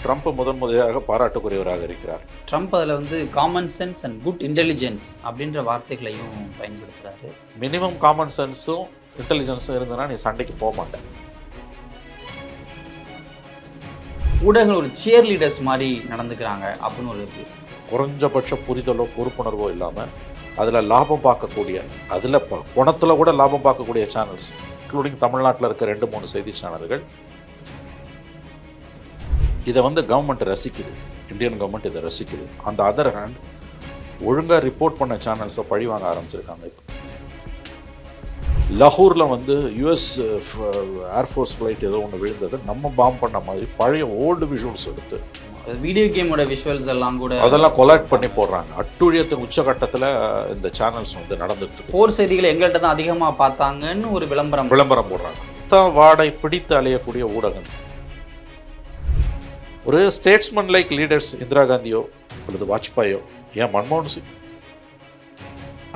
Trump முதன்முறையாக பாராட்டுக்குரியவராக இருக்கிறார். Trump அதில் வந்து common sense and good intelligence அப்படின்ற வார்த்தைகளையும் பயன்படுத்துகிறாரு. மினிமம் காமன் சென்ஸும் இன்டெலிஜென்ஸும் இருந்ததுன்னா நீ சண்டைக்கு போக மாட்டேன். ஊடகங்கள் ஒரு சியர் லீடர்ஸ் மாதிரி நடந்துக்கிறாங்க அப்படின்னு ஒரு குறைஞ்சபட்ச புரிதலோ பொறுப்புணர்வோ இல்லாமல் அதில் லாபம் பார்க்கக்கூடிய, அதில் பணத்தில் கூட லாபம் பார்க்கக்கூடிய சேனல்ஸ், இன்க்ளூடிங் தமிழ்நாட்டில் இருக்க 2-3 செய்தி சேனல்கள், இதை வந்து கவர்மெண்ட் ரசிக்குது. இந்தியன் கவர்மெண்ட் இதை ரசிக்குது. அந்த அதர் ஹேண்ட் ஒழுங்காக ரிப்போர்ட் பண்ண சேனல்ஸை பழி வாங்க ஆரம்பிச்சிருக்காங்க. இப்போ லாகூரில் வந்து யூஎஸ் ஏர்ஃபோர்ஸ் ஃப்ளைட் ஏதோ ஒன்று விழுந்தது, நம்ம பாம் பண்ண மாதிரி பழைய ஓல்டு விஷுவல்ஸ் எடுத்து வீடியோ கேமோட விஷுவல்ஸ் எல்லாம் கூட அதெல்லாம் கொலாக்ட் பண்ணி போடுறாங்க. அட்டுழியத்தின் உச்சகட்டத்தில் இந்த சேனல்ஸ் வந்து நடந்துட்டு போர் செய்திகளை எங்கள்கிட்ட தான் அதிகமாக பார்த்தாங்கன்னு ஒரு விளம்பரம் போடுறாங்க. வாடை பிடித்து அலையக்கூடிய ஊடகம். ஒரு ஸ்டேட்ஸ்மேன் லைக் லீடர்ஸ், இந்திரா காந்தியோ அல்லது வாஜ்பாயோ, ஏன் மன்மோகன் சிங்,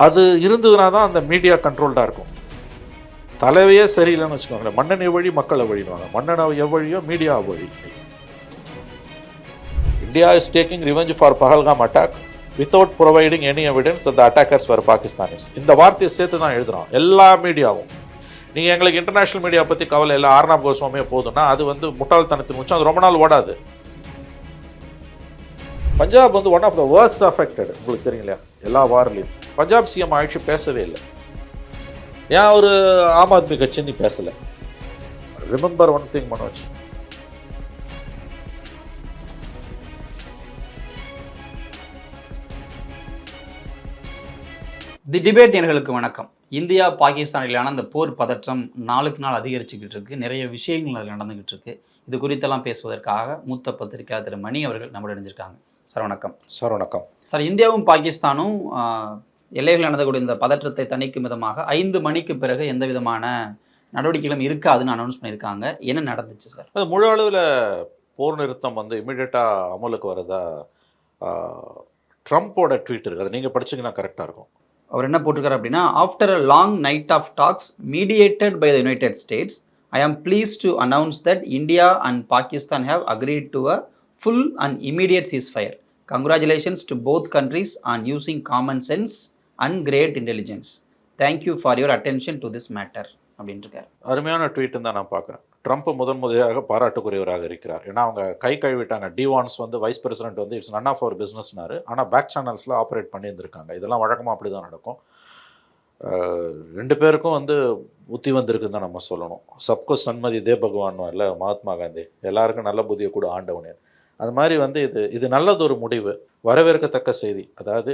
அது இருந்ததுனா தான் அந்த மீடியா கண்ட்ரோல்டாக இருக்கும். தலைவையே சரியில்லைன்னு வச்சுக்கோங்களேன். மன்னன் எவ்வழி மக்கள் எவ்வழினுவாங்க. மன்னன் எவ்வழியோ மீடியா அவ்வழி. India is taking revenge for Pahalgam attack without providing any evidence that the attackers were Pakistanis. இந்த வார்த்தையை சேர்த்து தான் எழுதுறோம் எல்லா மீடியாவும். நீங்கள் எங்களுக்கு இன்டர்நேஷனல் மீடியா பற்றி கவலை இல்லை, ஆர்னாப் கோஸ்வாமியே போதும்னா அது வந்து முட்டாள்தனத்தின் உச்சம். அது ரொம்ப நாள் ஓடாது. பஞ்சாப் வந்து one of the worst affected. உங்களுக்கு தெரியும் இல்லையா, எல்லா வாரிலையும் பஞ்சாப் சிஎம் ஆயிடுச்சு பேசவே இல்லை. ஏன் ஒரு ஆம் ஆத்மி கட்சின்னு பேசலை? ரிமெம்பர் ஒன் திங் மனோஜ், தி டிபேட் நேயர்களுக்கு வணக்கம். இந்தியா பாகிஸ்தானிலான அந்த போர் பதற்றம் நாளுக்கு நாள் அதிகரிச்சுக்கிட்டு இருக்கு. நிறைய விஷயங்கள் அதில் நடந்துகிட்டு இருக்கு. இது குறித்தெல்லாம் பேசுவதற்காக மூத்த பத்திரிகையாளர் திரு மணி அவர்கள் நம்மளோட இணைஞ்சிருக்காங்க. சார் வணக்கம். சார் வணக்கம். சார், இந்தியாவும் பாகிஸ்தானும் எல்லைகள் நடந்தக்கூடிய இந்த பதற்றத்தை தணிக்கும் விதமாக 5 மணிக்கு பிறகு எந்த விதமான நடவடிக்கைகளும் இருக்காதுன்னு அனௌன்ஸ் பண்ணியிருக்காங்க. என்ன நடந்துச்சு சார்? அது முழு அளவில் போர் நிறுத்தம் வந்து இமீடியட்டாக அமலுக்கு வரதா ட்ரம்ப்போட ட்வீட் இருக்குது. அதை நீங்கள் படிச்சிங்கன்னா கரெக்டாக இருக்கும். அவர் என்ன போட்டிருக்காரு அப்படின்னா, after a long night of talks mediated by the United States, I am pleased to announce that India and Pakistan have agreed to a full and immediate ceasefire. Congratulations to both countries on using common sense and great intelligence. Thank you for your attention to this matter அப்படின்னு இருக்காரு. அருமையான ட்வீட்டுன்னு தான் நான் பார்க்குறேன். Trump முதன்முறையாக பாராட்டுக்குரியவராக இருக்கிறார். ஏன்னா அவங்க கை கழுவிட்டாங்க. டிவான்ஸ் வந்து வைஸ் பிரசிடென்ட் வந்து இட்ஸ் நன் ஆஃப் அவர் பிஸ்னஸ்னாரு. ஆனால் பேக் சேனல்ஸில் ஆப்ரேட் பண்ணியிருந்திருக்காங்க. இதெல்லாம் வழக்கமாக அப்படி தான் நடக்கும். 2 பேருக்கும் வந்து புத்தி வந்திருக்குன்னு தான் நம்ம சொல்லணும். சப்கோ சன்மதி தே பகவான் இல்லை மகாத்மா காந்தி, எல்லாருக்கும் நல்ல புத்தியை கூட ஆண்டவனே. அது மாதிரி வந்து இது நல்லதொரு முடிவு, வரவேற்கத்தக்க செய்தி. அதாவது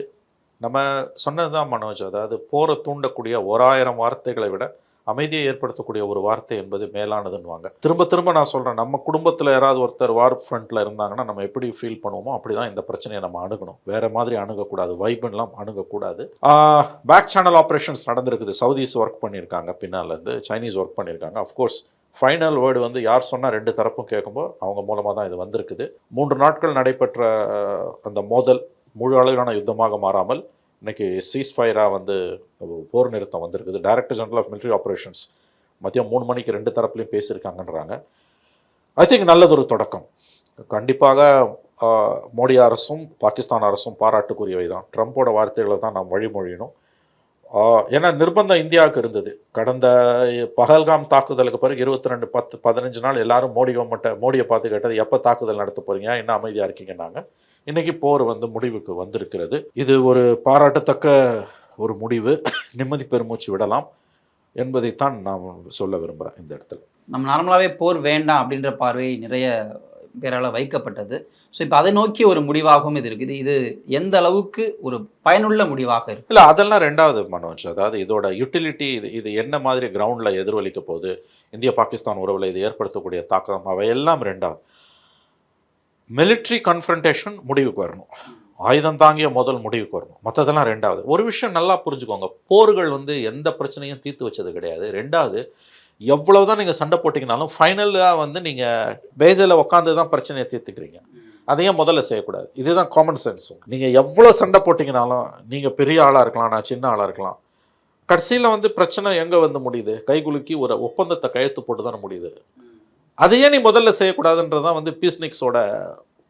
நம்ம சொன்னது தான் மனோஜ், அதாவது போரை தூண்டக்கூடிய 1000 வார்த்தைகளை விட அமைதியை ஏற்படுத்தக்கூடிய ஒரு வார்த்தை என்பது மேலானதுன்னுவாங்க. திரும்ப திரும்ப நான் சொல்கிறேன், நம்ம குடும்பத்தில் யாராவது ஒருத்தர் வார் ஃப்ரண்ட்டில் இருந்தாங்கன்னா நம்ம எப்படி ஃபீல் பண்ணுவோமோ அப்படி தான் இந்த பிரச்சனையை நம்ம அணுகணும். வேறு மாதிரி அணுகக்கூடாது, வைபன்லாம் அணுகக்கூடாது. பேக் சேனல் ஆப்ரேஷன்ஸ் நடந்திருக்குது. சவுதிஸ் ஒர்க் பண்ணியிருக்காங்க, பின்னாலேருந்து சைனீஸ் ஒர்க் பண்ணியிருக்காங்க. அஃப்கோர்ஸ் ஃபைனல் வேர்டு வந்து யார் சொன்னால் 2 தரப்பும் கேட்கும்போது அவங்க மூலமாக தான் இது வந்திருக்குது. 3 நாட்கள் நடைபெற்ற அந்த மோதல் முழு அளவிலான யுத்தமாக மாறாமல் இன்றைக்கி சீஸ்ஃபயராக வந்து போர் நிறுத்தம் வந்திருக்குது. Director general of military operations மதியம் 3 மணிக்கு 2 தரப்புலையும் பேசியிருக்காங்கன்றாங்க. ஐ திங்க் நல்லதொரு தொடக்கம். கண்டிப்பாக மோடி அரசும் பாகிஸ்தான் அரசும் பாராட்டுக்குரியவை தான். ட்ரம்ப்போட வார்த்தைகளை தான் நாம் வழிமொழியணும். ஏன்னா நிர்பந்தம் இந்தியாவுக்கு இருந்தது. கடந்த பஹல்காம் தாக்குதலுக்கு பிறகு 22-15 நாள் எல்லாரும் மோடியை பார்த்து கேட்டது, எப்போ தாக்குதல் நடத்த போகிறீங்க, என்ன அமைதியாக இருக்கீங்கன்னாங்க. இன்றைக்கி போர் வந்து முடிவுக்கு வந்திருக்கிறது. இது ஒரு பாராட்டத்தக்க ஒரு முடிவு. நிம்மதி பெருமூச்சு விடலாம் என்பதைத்தான் நான் சொல்ல விரும்புகிறேன் இந்த இடத்துல. நம்ம நார்மலாகவே போர் வேண்டாம் அப்படின்ற பார்வை நிறைய பேரால் வைக்கப்பட்டது. ஸோ இப்போ அதை நோக்கி ஒரு முடிவாகவும் இது இருக்குது. இது எந்த அளவுக்கு ஒரு பயனுள்ள முடிவாக இருக்கு? இல்லை, அதெல்லாம் 2வது மனோஜ். அதாவது இதோட யூட்டிலிட்டி, இது என்ன மாதிரி கிரவுண்டில் எதிரொலிக்க போகுது, இந்திய பாகிஸ்தான் உறவில் இது ஏற்படுத்தக்கூடிய தாக்கம், அவையெல்லாம் 2வது. மிலிட்ரி கன்ஃபரண்டேஷன் முடிவுக்கு வரணும், ஆயுதம் தாங்கிய முதல் முடிவுக்கு வரணும், மற்றதெல்லாம் 2வது. ஒரு விஷயம் நல்லா புரிஞ்சுக்கோங்க, போர்கள் வந்து எந்த பிரச்சனையும் தீர்த்து வச்சது கிடையாது. 2வது, எவ்வளவுதான் நீங்கள் சண்டை போட்டிங்கனாலும் ஃபைனலாக வந்து நீங்கள் பேஜில் உட்காந்து தான் பிரச்சனையை தீர்த்துக்கிறீங்க. அதையும் முதல்ல செய்யக்கூடாது. இதுதான் காமன் சென்ஸும். நீங்கள் எவ்வளோ சண்டை போட்டிங்கனாலும், நீங்கள் பெரிய ஆளாக இருக்கலாம், நான் சின்ன ஆளாக இருக்கலாம், கடைசியில் வந்து பிரச்சனை எங்கே வந்து முடியுது? கைகுலுக்கி ஒரு ஒப்பந்தத்தை கையெழுத்து போட்டு தானே முடியுது. அதையே நீ முதல்ல செய்யக்கூடாதுன்றது தான் வந்து பீஸ்னிக்ஸோட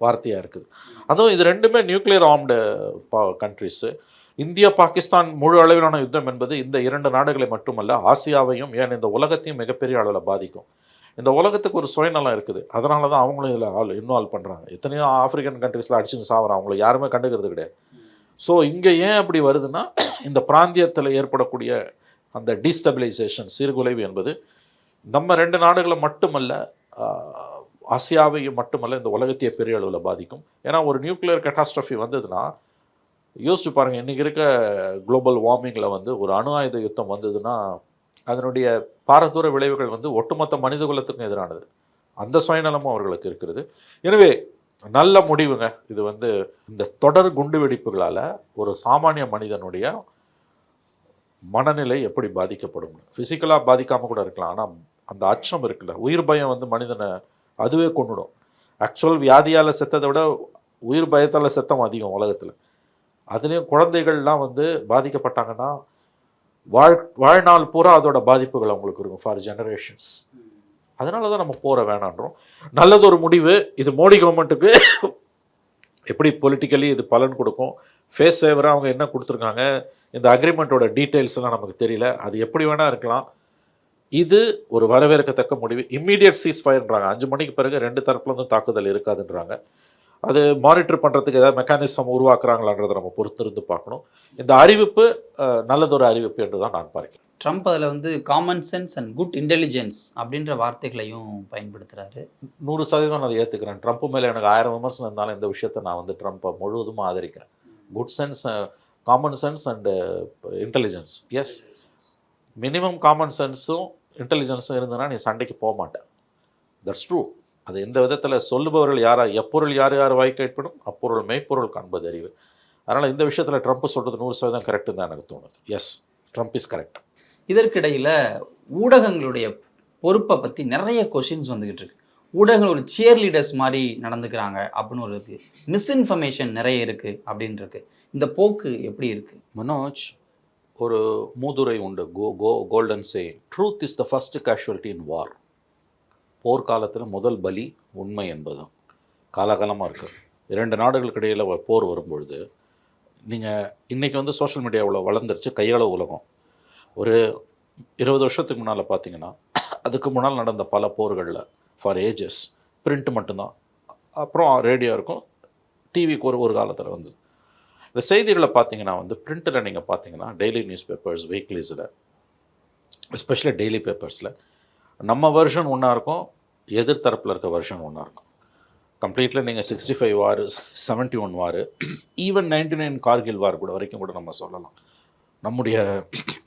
வார்த்தையாக இருக்குது. அதுவும் இது ரெண்டுமே nuclear armed countries. India Pakistan முழு அளவிலான யுத்தம் என்பது இந்த 2 நாடுகளை மட்டுமல்ல, ஆசியாவையும் ஏன் இந்த உலகத்தையும் மிகப்பெரிய அளவில் பாதிக்கும். இந்த உலகத்துக்கு ஒரு சுயநலம் இருக்குது. அதனால தான் அவங்களும் இதில் இன்வால்வ் பண்ணுறாங்க. எத்தனையோ ஆஃப்ரிக்கன் கண்ட்ரீஸில் அடிச்சுன்னு சாவறாங்க, அவங்கள யாருமே கண்டுக்கிறது கிடையாது. ஸோ இங்கே ஏன் அப்படி வருதுன்னா, இந்த பிராந்தியத்தில் ஏற்படக்கூடிய அந்த டீஸ்டபிலைசேஷன், சீர்குலைவு என்பது நம்ம 2 நாடுகளை மட்டுமல்ல, ஆசியாவையும் மட்டுமல்ல, இந்த உலகத்தையே பெரிய அளவில் பாதிக்கும். ஏன்னா ஒரு நியூக்ளியர் கேட்டாஸ்ட்ரஃபி வந்ததுன்னா, யோசிச்சு பாருங்கள், இன்றைக்கி இருக்க குளோபல் வார்மிங்கில் வந்து ஒரு அணு ஆயுத யுத்தம் வந்ததுன்னா அதனுடைய பாரதூர விளைவுகள் வந்து ஒட்டுமொத்த மனித குலத்துக்கும் எதிரானது. அந்த சுயநலமும் அவர்களுக்கு இருக்கிறது. எனவே நல்ல முடிவுங்க இது. வந்து இந்த தொடர் குண்டு வெடிப்புகளால் ஒரு சாமானிய மனிதனுடைய மனநிலை எப்படி பாதிக்கப்படும், ஃபிசிக்கலாக பாதிக்காமல் கூட இருக்கலாம், ஆனால் அந்த அச்சம் இருக்குல்ல, உயிர் பயம் வந்து மனிதனை அதுவே கொண்டுடும். ஆக்சுவல் வியாதியால் செத்ததை விட உயிர் பயத்தால் செத்தம் அதிகம் உலகத்தில். அதுலேயும் குழந்தைகள்லாம் வந்து பாதிக்கப்பட்டாங்கன்னா வாழ்நாள் பூரா அதோட பாதிப்புகள் அவங்களுக்கு இருக்கும், ஃபார் ஜெனரேஷன்ஸ். அதனால தான் நம்ம போற வேணான்றோம். நல்லது ஒரு முடிவு. இது மோடி கவர்மெண்ட்டுக்கு எப்படி பொலிட்டிக்கலி இது பலன் கொடுக்கும், ஃபேஸ் சேவராக அவங்க என்ன கொடுத்துருக்காங்க, இந்த அக்ரிமெண்ட்டோட டீட்டெயில்ஸ்லாம் நமக்கு தெரியல. அது எப்படி வேணால் இருக்கலாம். இது ஒரு வரவேற்கத்தக்க முடிவு. Immediate cheese ஃபயர்ன்றாங்க. 5 மணிக்கு பிறகு 2 தரப்புலேருந்து தாக்குதல் இருக்காதுன்றாங்க. அது மானிட்டர் பண்ணுறதுக்கு ஏதாவது மெக்கானிசம் உருவாக்குறாங்களான்றதை நம்ம பொறுத்திருந்து பார்க்கணும். இந்த அறிவிப்பு நல்லதொரு அறிவிப்பு என்று தான் நான் பார்க்கிறேன். ட்ரம்ப் அதில் வந்து common sense and good intelligence அப்படின்ற வார்த்தைகளையும் பயன்படுத்துகிறாரு. 100% நான் அதை ஏற்றுக்கிறேன். ட்ரம்ப் மேலே எனக்கு 1000 விமர்சனம் இருந்தாலும் இந்த விஷயத்தை நான் வந்து ட்ரம்ப்பை முழுவதுமாக ஆதரிக்கிறேன். Good sense, common sense and intelligence. Yes, minimum common சென்ஸும் இன்டெலிஜென்ஸும் இருந்ததுன்னா நீ சண்டைக்கு போக மாட்டேன். That's true. அது எந்த விதத்தில் சொல்லுபவர்கள் எப்பொருள் யார் வாய்க்கு ஏற்படும் அப்பொருள் மெய்ப்பொருள் காண்பது அறிவு. அதனால் இந்த விஷயத்தில் ட்ரம்ப் சொல்கிறது 100% கரெக்டு தான் எனக்கு தோணுது. Yes, Trump is correct. இதற்கிடையில் ஊடகங்களுடைய பொறுப்பை பற்றி நிறைய கொஷின்ஸ் வந்துக்கிட்டு இருக்கு. ஊடகங்கள் ஒரு சியர் லீடர்ஸ் மாதிரி நடந்துக்கிறாங்க அப்படின்னு ஒரு இருக்குது, மிஸ்இன்ஃபர்மேஷன் நிறைய இருக்குது அப்படின்னு இருக்கு. இந்த போக்கு எப்படி இருக்குது மனோஜ்? ஒரு மூதுரை உண்டு, golden say, truth is the first casualty in war. போர்க்காலத்தில் முதல் பலி உண்மை என்பதும் காலகாலமாக இருக்குது. 2 நாடுகளுக்கு இடையில் போர் வரும்பொழுது, நீங்கள் இன்றைக்கி வந்து சோஷியல் மீடியாவில் வளர்ந்துருச்சு, கையளவு உலகம். ஒரு 20 வருஷத்துக்கு முன்னால் பார்த்தீங்கன்னா, அதுக்கு முன்னால் நடந்த பல போர்களில் ஃபார் ஏஜஸ் பிரிண்ட் மட்டும்தான், அப்புறம் ரேடியோ இருக்கும், டிவிக்கு ஒரு காலத்தில் வந்தது. இந்த செய்திகளை பார்த்தீங்கன்னா வந்து பிரிண்ட்டில் நீங்கள் பார்த்தீங்கன்னா டெய்லி நியூஸ் பேப்பர்ஸ், வீக்லிஸில், எஸ்பெஷலி டெய்லி பேப்பர்ஸில் நம்ம வெர்ஷன் ஒன்றா இருக்கும், எதிர்த்தரப்பில் இருக்க வெர்ஷன் ஒன்றா இருக்கும். கம்ப்ளீட்டில் நீங்கள் 65 வார், 71 வார், ஈவன் 99 கார்கில் வார் கூட வரைக்கும் கூட நம்ம சொல்லலாம்.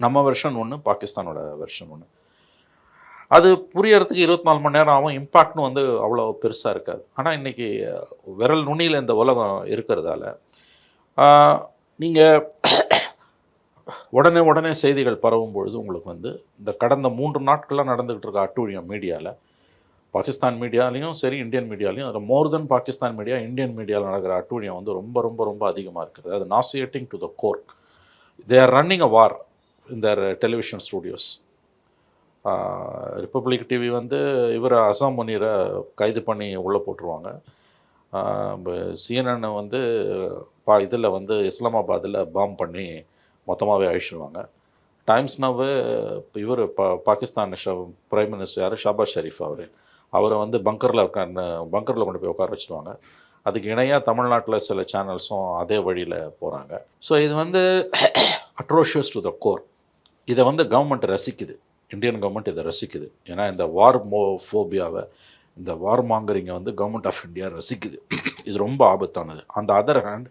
நம்ம வெர்ஷன் ஒன்று, பாகிஸ்தானோட வெர்ஷன் ஒன்று. அது புரியறதுக்கு 24 மணி நேரம் ஆகும். இம்பேக்ட்னு வந்து அவ்வளோ பெருசாக இருக்காது. ஆனால் இன்றைக்கி விரல் நுனியில் இந்த உலகம் இருக்கிறதால நீங்கள் உடனே செய்திகள் பரவும் பொழுது உங்களுக்கு வந்து இந்த கடந்த 3 நாட்களாக நடந்துக்கிட்டு இருக்க அட்டூழியம் மீடியாவில், பாகிஸ்தான் மீடியாலையும் சரி, இந்தியன் மீடியாலையும், அதில் மோர் தென் பாகிஸ்தான் மீடியா, இந்தியன் மீடியாவில் நடக்கிற அட்டூழியம் வந்து ரொம்ப ரொம்ப ரொம்ப அதிகமாக இருக்குது. அது nauseating to the core. They are running a war in their television studios. Republic TV வந்து இவர் அசாம் முனீரை கைது பண்ணி உள்ளே போட்டுருவாங்க. CNN வந்து இதில் வந்து இஸ்லாமாபாத்தில் பாம் பண்ணி மொத்தமாகவே அழிச்சிடுவாங்க. டைம்ஸ் நவ் இவர் பாகிஸ்தான் பிரைம் மினிஸ்டர் யார், ஷாபாஸ் ஷெரீஃப், அவரை வந்து பங்கரில் கொண்டு போய் உட்கார வச்சுடுவாங்க. அதுக்கு இணையாக தமிழ்நாட்டில் சில சேனல்ஸும் அதே வழியில் போகிறாங்க. ஸோ இது வந்து அட்ரோஷியஸ் டு த கோர். இதை வந்து கவர்மெண்ட் ரசிக்குது, இந்தியன் கவர்மெண்ட் இதை ரசிக்குது. ஏன்னா இந்த வார் ஃபோபியாவை, இந்த வார் மாங்கரிங்கை வந்து கவர்மெண்ட் ஆஃப் இந்தியா ரசிக்குது. இது ரொம்ப ஆபத்தானது. அந்த அதர் ஹேண்ட்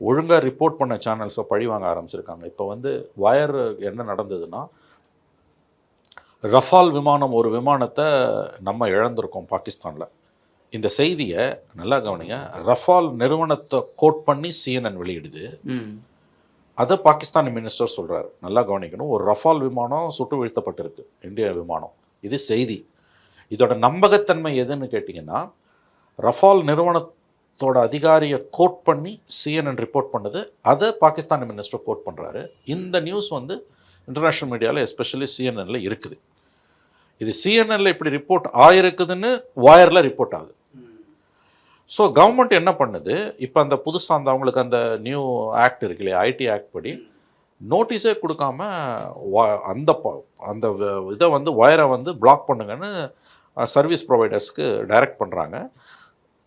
ஒழுங்காக ரிப்போர்ட் பண்ண சேனல்ஸை பழி வாங்க ஆரம்பிச்சிருக்காங்க. இப்போ வந்து வயர் என்ன நடந்ததுன்னா, ரஃபால் விமானம், ஒரு விமானத்தை நம்ம இழந்திருக்கோம் பாகிஸ்தானில். இந்த செய்தியை நல்லா கவனிங்க. ரஃபால் நிறுவனத்தை கோட் பண்ணி CNN வெளியிடுது. அதை பாகிஸ்தான் மினிஸ்டர் சொல்கிறார், நல்லா கவனிக்கணும். ஒரு ரஃபால் விமானம் சுட்டு வீழ்த்தப்பட்டிருக்கு, இந்திய விமானம். இது செய்தி. இதோட நம்பகத்தன்மை எதுன்னு கேட்டிங்கன்னா, ரஃபால் நிறுவனத்தோட அதிகாரியை கோட் பண்ணி CNN ரிப்போர்ட் பண்ணுது, அதை பாகிஸ்தான் மினிஸ்டர் கோட் பண்ணுறாரு. இந்த நியூஸ் வந்து இன்டர்நேஷ்னல் மீடியாவில் எஸ்பெஷலி CNNல இருக்குது. இது சிஎன்என்ல இப்படி ரிப்போர்ட் ஆயிருக்குதுன்னு வாயரில் ரிப்போர்ட் ஆகுது. ஸோ கவர்மெண்ட் என்ன பண்ணுது, இப்போ அந்த புதுசாக அந்த அவங்களுக்கு அந்த நியூ ஆக்ட் இருக்கு இல்லையா, ஐடி ஆக்ட் படி நோட்டீஸே கொடுக்காம அந்த அந்த இதை வந்து வயரை வந்து பிளாக் பண்ணுங்கன்னு சர்வீஸ் ப்ரொவைடர்ஸ்க்கு டைரக்ட் பண்ணுறாங்க.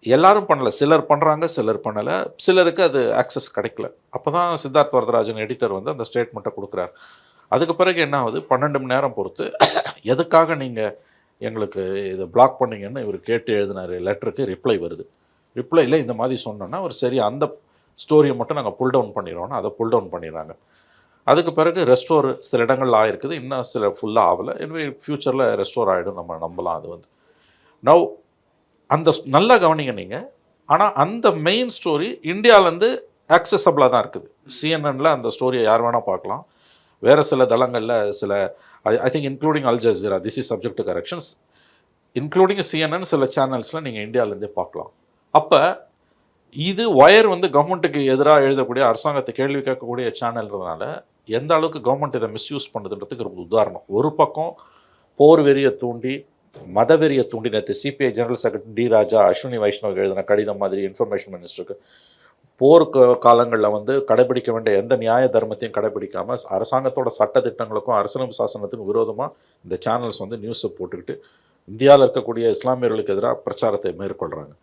எல்லாரும் பண்ணல, சிலர் பண்ணுறாங்க, சிலர் பண்ணலை, சிலருக்கு அது ஆக்சஸ் கிடைக்கல. அப்போ தான் சித்தார்த் வரதராஜன் எடிட்டர் வந்து அந்த ஸ்டேட்மெண்ட்டை கொடுக்குறாரு. அதுக்கு பிறகு என்ன ஆகுது, 12 மணி நேரம் பொறுத்து எதுக்காக நீங்கள் எங்களுக்கு இதை பிளாக் பண்ணீங்கன்னு இவர் கேட்டு எழுதினார் லெட்டருக்கு ரிப்ளை வருது. ரிப்ளையில் இந்த மாதிரி சொன்னோன்னா ஒரு சரி அந்த ஸ்டோரியை மட்டும் நாங்கள் புல் டவுன் பண்ணிடுறோன்னா அதை புல் டவுன் பண்ணிடுறாங்க. அதுக்கு பிறகு ரெஸ்டோர் சில இடங்கள் ஆகிருக்குது, இன்னும் சில ஃபுல்லாக ஆகலை. எனவே ஃப்யூச்சரில் ரெஸ்டோர் ஆகிடும், நம்ம நம்பலாம். அது வந்து நவ் அந்த நல்லா கவனிங்க நீங்கள். ஆனால் அந்த மெயின் ஸ்டோரி இந்தியாவிலேருந்து ஆக்சசபிளாக தான் இருக்குது. சிஎன்எனில் அந்த ஸ்டோரியை யார் வேணால் பார்க்கலாம். வேறு சில தளங்களில் சில I think including Al Jazeera, this is subject to corrections, including CNN சில சேனல்ஸில் நீங்கள் இந்தியாவிலேருந்தே பார்க்கலாம். அப்போ இது வயர் வந்து கவர்மெண்ட்டுக்கு எதிராக எழுதக்கூடிய, அரசாங்கத்தை கேள்வி கேட்கக்கூடிய சேனல்ன்றதுனால எந்த அளவுக்கு கவர்மெண்ட் இதை மிஸ்யூஸ் பண்ணுதுன்றதுக்கு ஒரு உதாரணம். ஒரு பக்கம் போர் வெறியை தூண்டி, மதவெறியை தூண்டி, நேற்று சிபிஐ ஜெனரல் செக்ரட்டரி டி ராஜா அஸ்வினி வைஷ்ணவ் எழுதின கடிதம் மாதிரி இன்ஃபர்மேஷன் மினிஸ்டருக்கு போருக்கு காலங்களில் வந்து கடைபிடிக்க வேண்டிய எந்த நியாய தர்மத்தையும் கடைபிடிக்காமல் அரசாங்கத்தோட சட்டத்திட்டங்களுக்கும் அரசியலமைப்பு சாசனத்துக்கும் விரோதமாக இந்த சேனல்ஸ் வந்து நியூஸை போட்டுக்கிட்டு இந்தியாவில் இருக்கக்கூடிய இஸ்லாமியர்களுக்கு எதிராக பிரச்சாரத்தை மேற்கொள்கிறாங்க.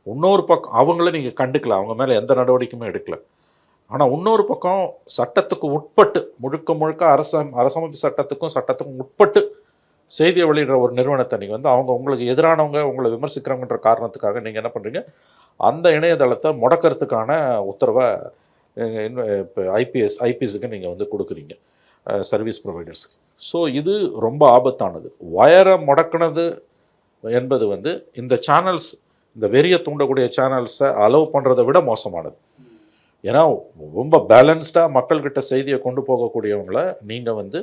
இன்னொரு பக்கம் அவங்கள நீங்கள் கண்டுக்கல, அவங்க மேலே எந்த நடவடிக்கையுமே எடுக்கல. ஆனால் இன்னொரு பக்கம் சட்டத்துக்கு உட்பட்டு, முழுக்க முழுக்க அரசமைப்பு சட்டத்துக்கும் உட்பட்டு செய்தியை வெளியிடுற ஒரு நிறுவனத்தை நீங்கள் வந்து அவங்க உங்களுக்கு எதிரானவங்க, உங்களை விமர்சிக்கிறவங்கன்ற காரணத்துக்காக நீங்கள் என்ன பண்ணுறீங்க, அந்த இணையதளத்தை முடக்கிறதுக்கான உத்தரவை இப்போ ஐபிஎஸ்க்கு நீங்கள் வந்து கொடுக்குறீங்க சர்வீஸ் ப்ரொவைடர்ஸ்க்கு. ஸோ இது ரொம்ப ஆபத்தானது. வயரை முடக்கினது என்பது வந்து இந்த சேனல்ஸ், இந்த வெறியை தூண்டக்கூடிய சேனல்ஸை அலோவ் பண்ணுறதை விட மோசமானது. ஏன்னா ரொம்ப பேலன்ஸ்டாக மக்கள்கிட்ட செய்தியை கொண்டு போகக்கூடியவங்கள நீங்கள் வந்து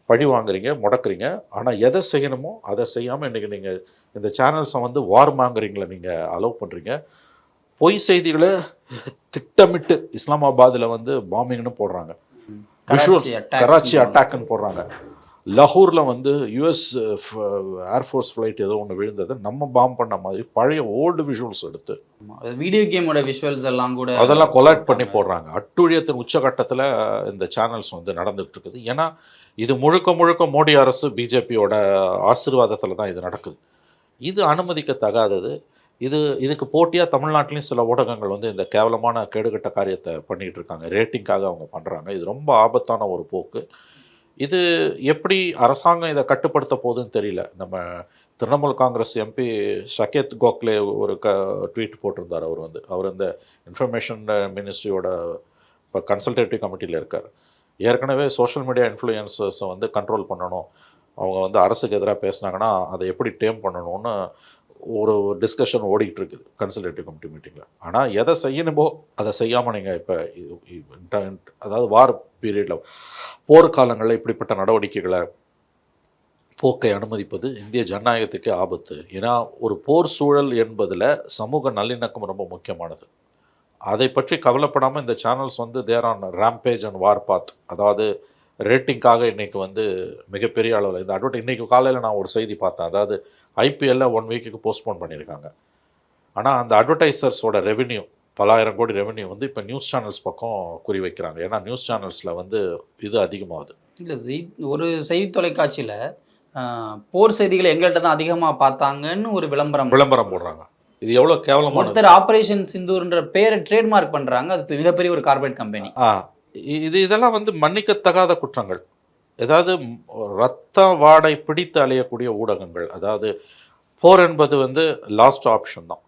பழி வாங்குறீங்க, முடக்குறீங்க. ஆனால் எதை செய்யணுமோ அதை செய்யாமல் இன்றைக்கி நீங்கள் இந்த சேனல்ஸை வந்து வார் வாங்குறீங்களே, நீங்கள் அலோவ் பண்ணுறீங்க. பொய் செய்திகளை திட்டமிட்டு இஸ்லாமாபாத்தில் வந்து பாம்பிங்னு போடுறாங்க, கராச்சி அட்டாக்னு போடுறாங்க, லாகூரில் வந்து யுஎஸ் ஏர்ஃபோர்ஸ் ஃப்ளைட் ஏதோ ஒன்று விழுந்தது நம்ம பாம்பு பண்ண மாதிரி பழைய ஓல்டு விஷுவல்ஸ் எடுத்து வீடியோ கேமோட விஷுவல்ஸ் எல்லாம் கூட அதெல்லாம் கொலாட் பண்ணி போடுறாங்க. அட்டுழியத்தின் உச்சகட்டத்தில் இந்த சேனல்ஸ் வந்து நடந்துகிட்டு இருக்குது. ஏன்னா இது முழுக்க முழுக்க மோடி அரசு பிஜேபியோட ஆசீர்வாதத்தில் தான் இது நடக்குது. இது அனுமதிக்கத்தகாதது. இதுக்கு போட்டியாக தமிழ்நாட்டிலையும் சில ஊடகங்கள் வந்து இந்த கேவலமான கேடுகட்ட காரியத்தை பண்ணிகிட்டு இருக்காங்க. ரேட்டிங்காக அவங்க பண்ணுறாங்க. இது ரொம்ப ஆபத்தான ஒரு போக்கு. இது எப்படி அரசாங்கம் இதை கட்டுப்படுத்த போகுதுன்னு தெரியல. நம்ம திரிணாமுல் காங்கிரஸ் எம்பி ஷகேத் கோக்லே ஒரு ட்வீட் போட்டிருந்தார். அவர் இந்த இன்ஃபர்மேஷன் மினிஸ்ட்ரியோட இப்போ கன்சல்டேட்டிவ் கமிட்டியில் இருக்கார். ஏற்கனவே சோஷியல் மீடியா இன்ஃப்ளூயன்சர்ஸை வந்து கண்ட்ரோல் பண்ணணும், அவங்க வந்து அரசுக்கு எதிராக பேசினாங்கன்னா அதை எப்படி டேம் பண்ணணும்னு ஒரு டிஸ்கஷன் ஓடிக்கிட்டு இருக்குது கன்சல்டேட்டிவ் கமிட்டி மீட்டிங்கில். ஆனால் எதை செய்யணுமோ அதை செய்யாமல் நீங்கள் இப்போ அதாவது வார் பீரியடில், போர்க்காலங்களில் இப்படிப்பட்ட நடவடிக்கைகளை போக்கை அனுமதிப்பது இந்திய ஜனநாயகத்துக்கே ஆபத்து. ஏன்னா ஒரு போர் சூழல் என்பதில் சமூக நல்லிணக்கம் ரொம்ப முக்கியமானது. அதை பற்றி கவலைப்படாமல் இந்த சேனல்ஸ் வந்து தேர் ஆன் ரேம்பேஜ் அண்ட் வார் பாத். அதாவது ரேட்டிங்காக இன்றைக்கி வந்து மிகப்பெரிய அளவில் இந்த இன்றைக்கி காலையில் நான் ஒரு செய்தி பார்த்தேன். அதாவது ஐபிஎல்ல 1 வீக்குக்கு போஸ்ட்போன் பண்ணியிருக்காங்க. ஆனால் அந்த அட்வர்டைசர்ஸோட ரெவென்யூ, பலாயிரம் கோடி ரெவென்யூ வந்து இப்போ நியூஸ் சேனல்ஸ் பக்கம் குறி வைக்கிறாங்க. ஏன்னா நியூஸ் சேனல்ஸில் வந்து இது அதிகமாகுது. இல்லை, ஒரு செய்தி தொலைக்காட்சியில் போர் செய்திகளை எங்கள்கிட்ட தான் அதிகமாக பார்த்தாங்கன்னு ஒரு விளம்பரம் போடுறாங்க. இது எவ்வளோ கேவலமான. ஒருத்தர் ஆப்ரேஷன் சிந்தூர்ன்ற பேரை ட்ரேட்மார்க் பண்ணுறாங்க. அது மிகப்பெரிய ஒரு கார்பரேட் கம்பெனி. இதெல்லாம் வந்து மன்னிக்கத்தகாத குற்றங்கள். ஏதாவது ரத்த வாடை பிடித்து அலையக்கூடிய ஊடகங்கள். அதாவது போர் என்பது வந்து லாஸ்ட் ஆப்ஷன் தான்.